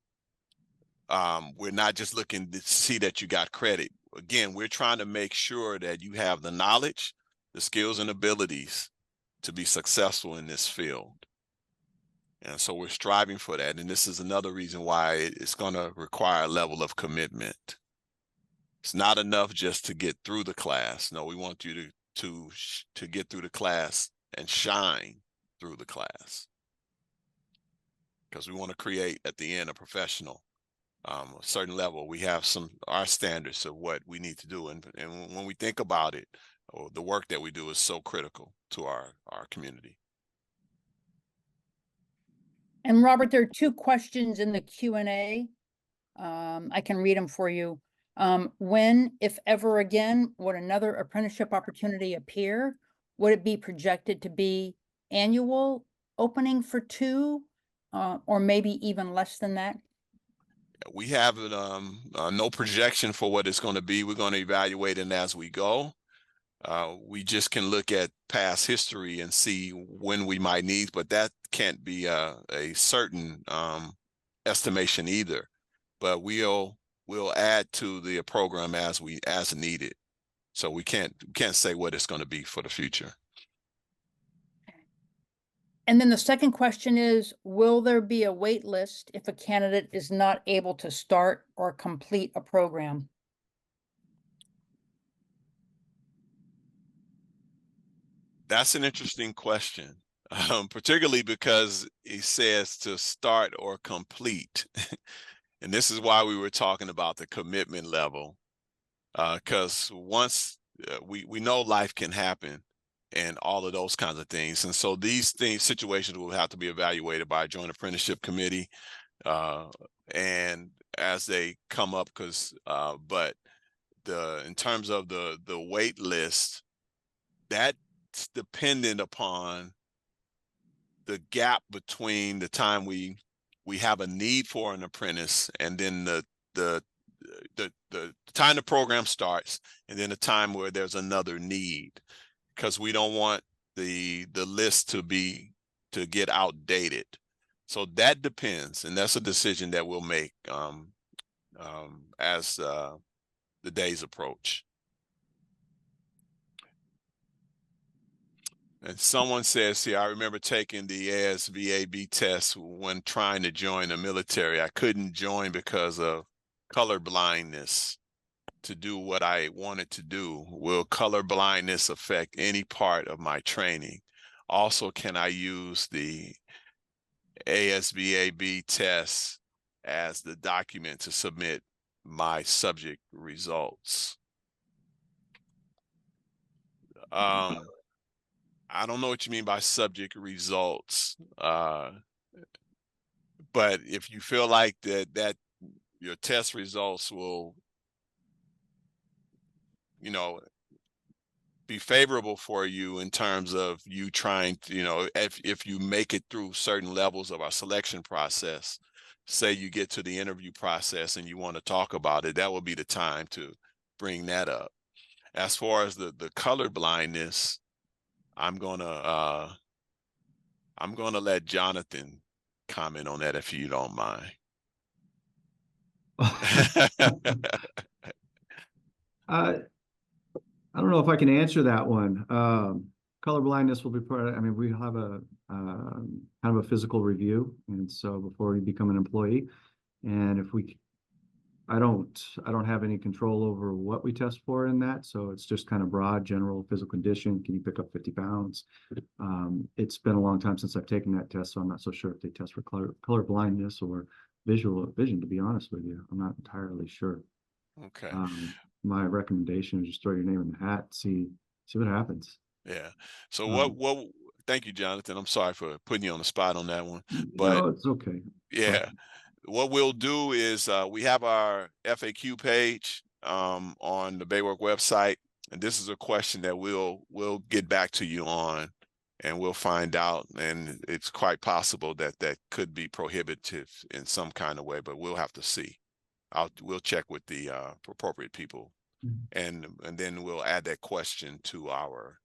we're not just looking to see that you got credit. Again, we're trying to make sure that you have the knowledge, the skills, and abilities to be successful in this field. And so we're striving for that. And this is another reason why it's going to require a level of commitment. It's not enough just to get through the class. No, we want you to get through the class and shine through the class, because we want to create at the end a professional. A certain level, we have our standards of what we need to do, and when we think about it, the work that we do is so critical to our community. And Robert, there are two questions in the Q&A. I can read them for you. When, if ever again, would another apprenticeship opportunity appear? Would it be projected to be annual opening for 2, or maybe even less than that? We have no projection for what it's going to be. We're going to evaluate it as we go. We just can look at past history and see when we might need, but that can't be a certain estimation either. But we'll add to the program as needed. So we can't say what it's going to be for the future. And then the second question is, will there be a wait list if a candidate is not able to start or complete a program? That's an interesting question, particularly because it says to start or complete. And this is why we were talking about the commitment level, because once we know life can happen and all of those kinds of things. And so these situations will have to be evaluated by a Joint Apprenticeship Committee and as they come up, but in terms of the wait list, that's dependent upon the gap between the time we have a need for an apprentice and then the time the program starts, and then the time where there's another need, because we don't want the list to get outdated. So that depends, and that's a decision that we'll make as the days approach. And someone says here, I remember taking the ASVAB test when trying to join the military. I couldn't join because of color blindness to do what I wanted to do. Will color blindness affect any part of my training? Also, can I use the ASVAB test as the document to submit my subject results? I don't know what you mean by subject results. But if you feel like that your test results will, you know, be favorable for you in terms of you trying to, you know, if you make it through certain levels of our selection process, say you get to the interview process and you want to talk about it, that will be the time to bring that up. As far as the color blindness, I'm gonna let Jonathan comment on that if you don't mind. I don't know if I can answer that one. Color blindness will be part of, I mean, we have a kind of a physical review, and so before you become an employee, and if we, I don't have any control over what we test for in that, so it's just kind of broad, general physical condition. Can you pick up 50 pounds? It's been a long time since I've taken that test, so I'm not so sure if they test for color blindness or vision, to be honest with you. I'm not entirely sure. Okay. My recommendation is just throw your name in the hat, see what happens. Yeah. So what thank you, Jonathan. I'm sorry for putting you on the spot on that one. But no, it's okay. Yeah. What we'll do is we have our FAQ page on the BAYWORK website, and this is a question that we'll get back to you on, and we'll find out. And it's quite possible that that could be prohibitive in some kind of way, but we'll have to see. We'll check with the appropriate people, and then we'll add that question to our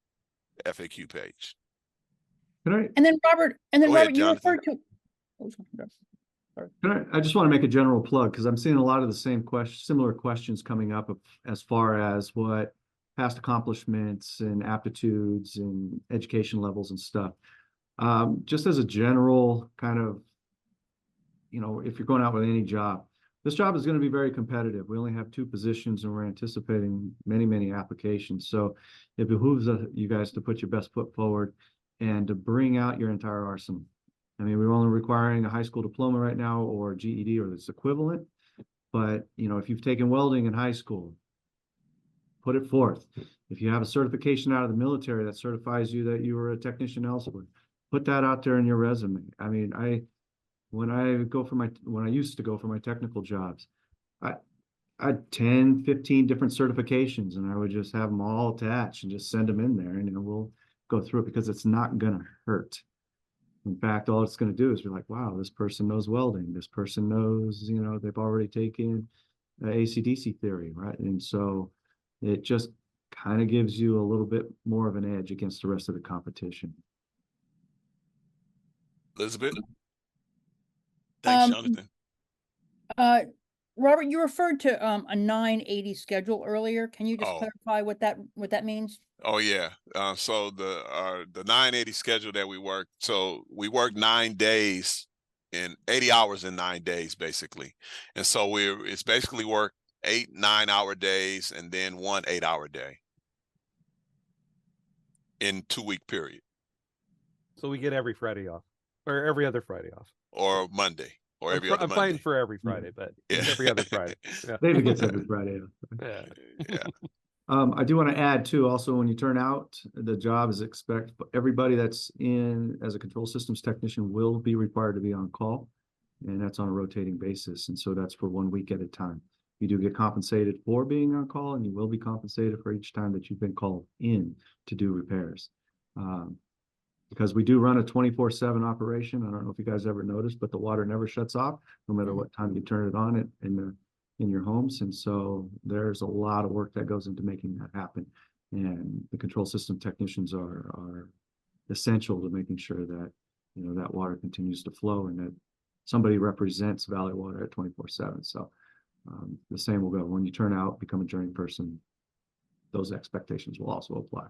FAQ page. Can And then Robert, ahead, you Jonathan. referred to. I just want to make a general plug because I'm seeing a lot of the same similar questions coming up as far as what past accomplishments and aptitudes and education levels and stuff. Just as a general kind of, you know, if you're going out with any job, this job is going to be very competitive. We only have 2 positions and we're anticipating many applications. So it behooves you guys to put your best foot forward and to bring out your entire arsenal. I mean, we're only requiring a high school diploma right now or GED or its equivalent. But, you know, if you've taken welding in high school, put it forth. If you have a certification out of the military that certifies you that you were a technician elsewhere, put that out there in your resume. I mean, when I used to go for my technical jobs, I had 10, 15 different certifications, and I would just have them all attached and just send them in there, and you know, we'll go through it because it's not gonna hurt. In fact, all it's going to do is be like, wow, this person knows welding. This person knows, you know, they've already taken AC/DC theory, right? And so it just kind of gives you a little bit more of an edge against the rest of the competition. Elizabeth? Thanks, Jonathan. Robert, you referred to a 980 schedule earlier. Can you just Oh. clarify what that means? Oh yeah. So the 980 schedule that we work, so we work 9 days in 80 hours in 9 days basically. And so it's basically work 8 9-hour days and then 1 8-hour day in 2-week period. So we get every Friday off, or every other Friday off, or Monday, or every other I'm Monday. fighting for every Friday, but it's every other Friday. Yeah. David gets every Friday. Yeah. Yeah. I do want to add too, also when you turn out, the job is everybody that's in as a control systems technician will be required to be on call, and that's on a rotating basis. And so that's for 1 week at a time. You do get compensated for being on call, and you will be compensated for each time that you've been called in to do repairs. Because we do run a 24/7 operation. I don't know if you guys ever noticed, but the water never shuts off no matter what time you turn it on in your homes. And so there's a lot of work that goes into making that happen. And the control system technicians are essential to making sure that, you know, that water continues to flow and that somebody represents Valley Water at 24/7. So the same will go when you turn out, become a journey person, those expectations will also apply.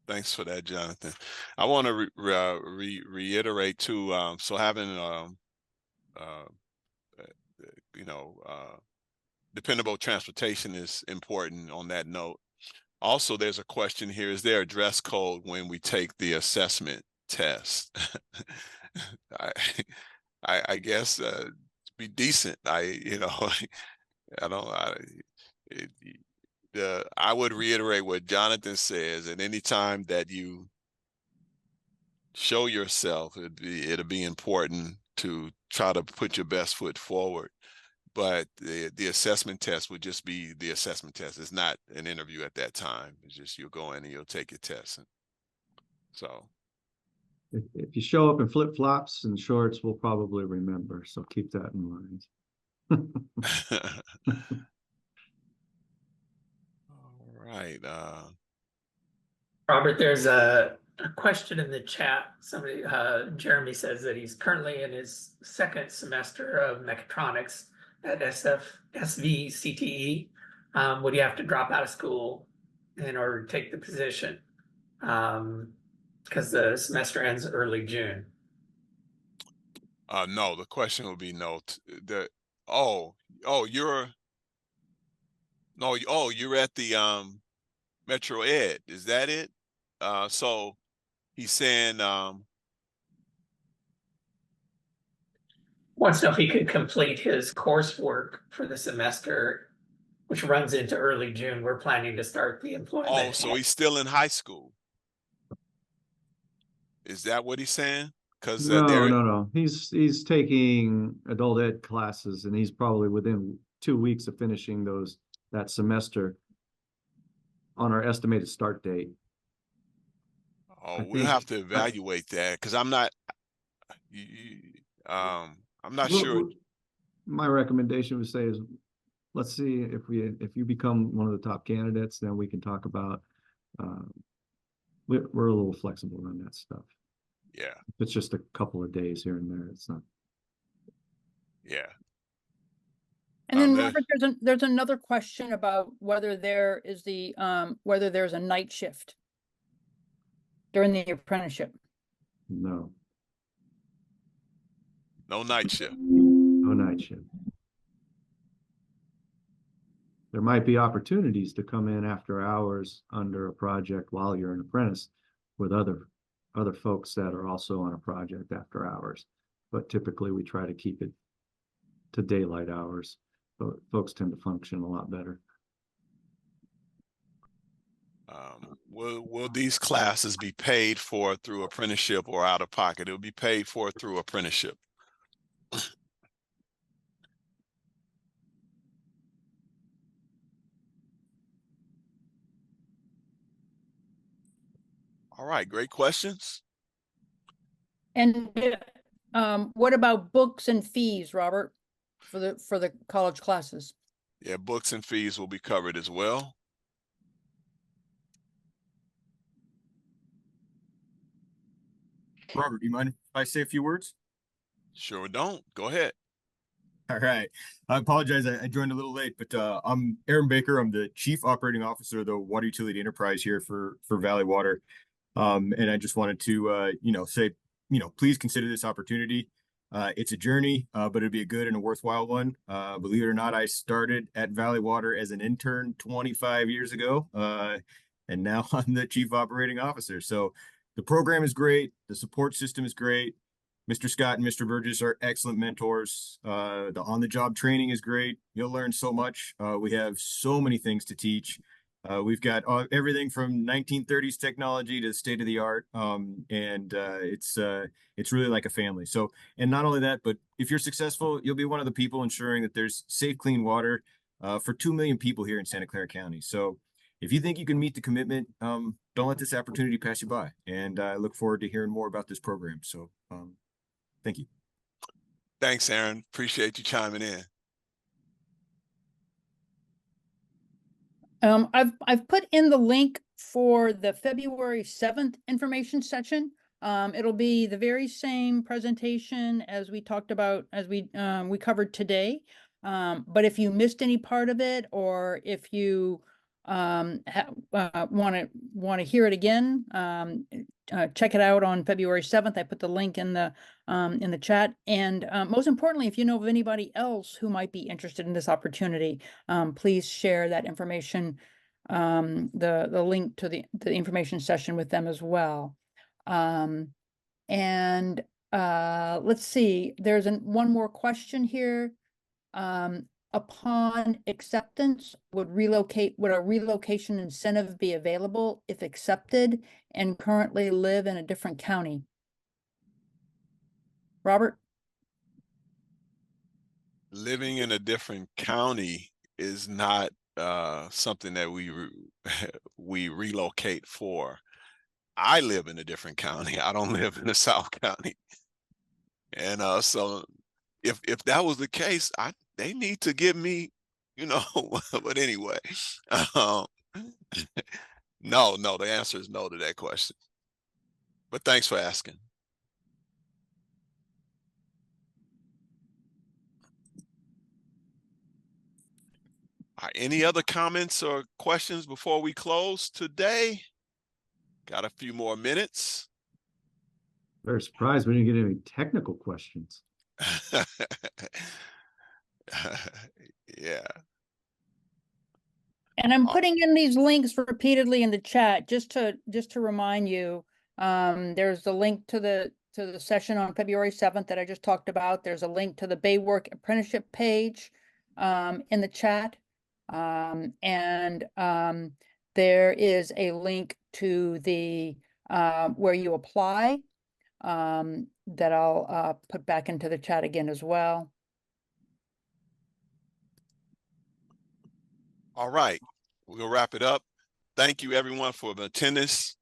Thanks for that, Jonathan. I want to reiterate too. So having dependable transportation is important on that note. Also, there's a question here: is there a dress code when we take the assessment test? I guess be decent. I would reiterate what Jonathan says, and anytime that you show yourself, it'll be important to try to put your best foot forward. But the assessment test would just be the assessment test. It's not an interview at that time. It's just you'll go in and you'll take your test. And so if you show up in flip-flops and shorts, we'll probably remember. So keep that in mind. all right. Robert, there's a question in the chat. Somebody, Jeremy says that he's currently in his second semester of mechatronics at SVCTE. Would he have to drop out of school in order to take the position? Because the semester ends early June. No, the question would be no. You're at the Metro Ed. Is that it? So he's saying Wants to know if he could complete his coursework for the semester, which runs into early June. We're planning to start the employment. oh, so he's still in high school. Is that what he's saying? Because no. He's taking adult ed classes, and he's probably within 2 weeks of finishing that semester on our estimated start date. Oh, we'll have to evaluate that because I'm not sure. My recommendation would say is, let's see if you become one of the top candidates, then we can talk about. We're a little flexible on that stuff. Yeah. If it's just a couple of days here and there, it's not. Yeah. And then Robert, there's another question about whether there is whether there's a night shift during the apprenticeship. No. No night shift. No night shift. There might be opportunities to come in after hours under a project while you're an apprentice with other folks that are also on a project after hours. But typically we try to keep it to daylight hours. But folks tend to function a lot better. Will these classes be paid for through apprenticeship or out of pocket? It will be paid for through apprenticeship. All right, great questions. And what about books and fees, Robert, for the college classes? Yeah, books and fees will be covered as well. Robert, do you mind if I say a few words? Sure don't. Go ahead. All right. I apologize. I joined a little late, but I'm Aaron Baker. I'm the Chief Operating Officer of the Water Utility Enterprise here for Valley Water. And I just wanted to, say, please consider this opportunity. It's a journey, but it'd be a good and a worthwhile one. Believe it or not, I started at Valley Water as an intern 25 years ago, and now I'm the Chief Operating Officer. So the program is great. The support system is great. Mr. Scott and Mr. Burgess are excellent mentors. The on-the-job training is great. You'll learn so much. We have so many things to teach. We've got everything from 1930s technology to state of the art. It's really like a family. So, and not only that, but if you're successful, you'll be one of the people ensuring that there's safe, clean water for 2 million people here in Santa Clara County. So if you think you can meet the commitment, don't let this opportunity pass you by. And I look forward to hearing more about this program. So thank you. Thanks, Aaron. Appreciate you chiming in. I've put in the link for the February 7th information session. It'll be the very same presentation as we talked about, as we covered today. But if you missed any part of it, or if you want to hear it again, check it out on February 7th. I put the link in the chat. And most importantly, if you know of anybody else who might be interested in this opportunity, please share that information, the link to the information session with them as well. Let's see, there's one more question here. Upon acceptance, would a relocation incentive be available if accepted and currently live in a different county? Robert? different county is not something that we relocate for. I live in a different county. I don't live in the South County. And so if that was the case, they need to give me, you know, but anyway. No, the answer is no to that question. But thanks for asking. Any other comments or questions before we close today? Got a few more minutes. Very surprised we didn't get any technical questions. Yeah. And I'm putting in these links repeatedly in the chat just to remind you. There's the link to the session on February 7th that I just talked about. There's a link to the BAYWORK apprenticeship page in the chat. There is a link to the where you apply that I'll put back into the chat again as well. All right, we'll wrap it up. Thank you everyone for the attendance.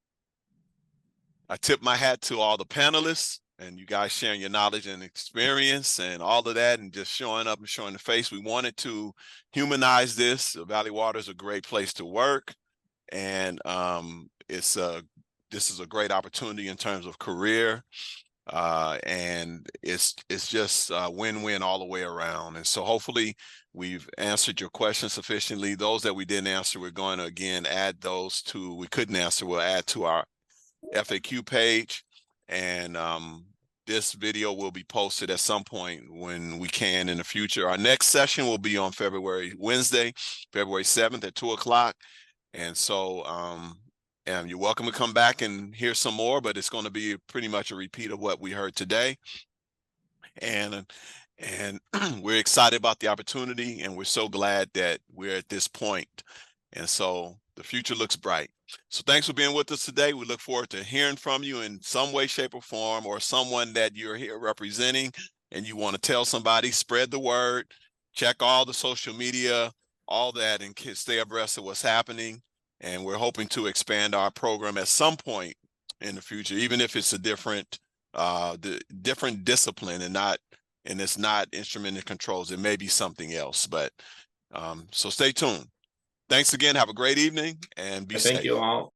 I tip my hat to all the panelists and you guys sharing your knowledge and experience and all of that and just showing up and showing the face. We wanted to humanize this. Valley Water is a great place to work. And this is a great opportunity in terms of career. And it's just win-win all the way around. And so hopefully we've answered your questions sufficiently. Those that we didn't answer, we're going to again add those to, we couldn't answer, we'll add to our FAQ page. And this video will be posted at some point when we can in the future. Our next session will be on Wednesday, February 7th at 2 o'clock. And so and you're welcome to come back and hear some more, but it's going to be pretty much a repeat of what we heard today. And we're excited about the opportunity, and we're so glad that we're at this point. And so the future looks bright. So thanks for being with us today. We look forward to hearing from you in some way, shape, or form, or someone that you're here representing and you want to tell somebody. Spread the word, check all the social media, all that, and stay abreast of what's happening. And we're hoping to expand our program at some point in the future, even if it's a different discipline and it's not instrument and controls. It may be something else, but so stay tuned. Thanks again. Have a great evening and be safe. Thank you all.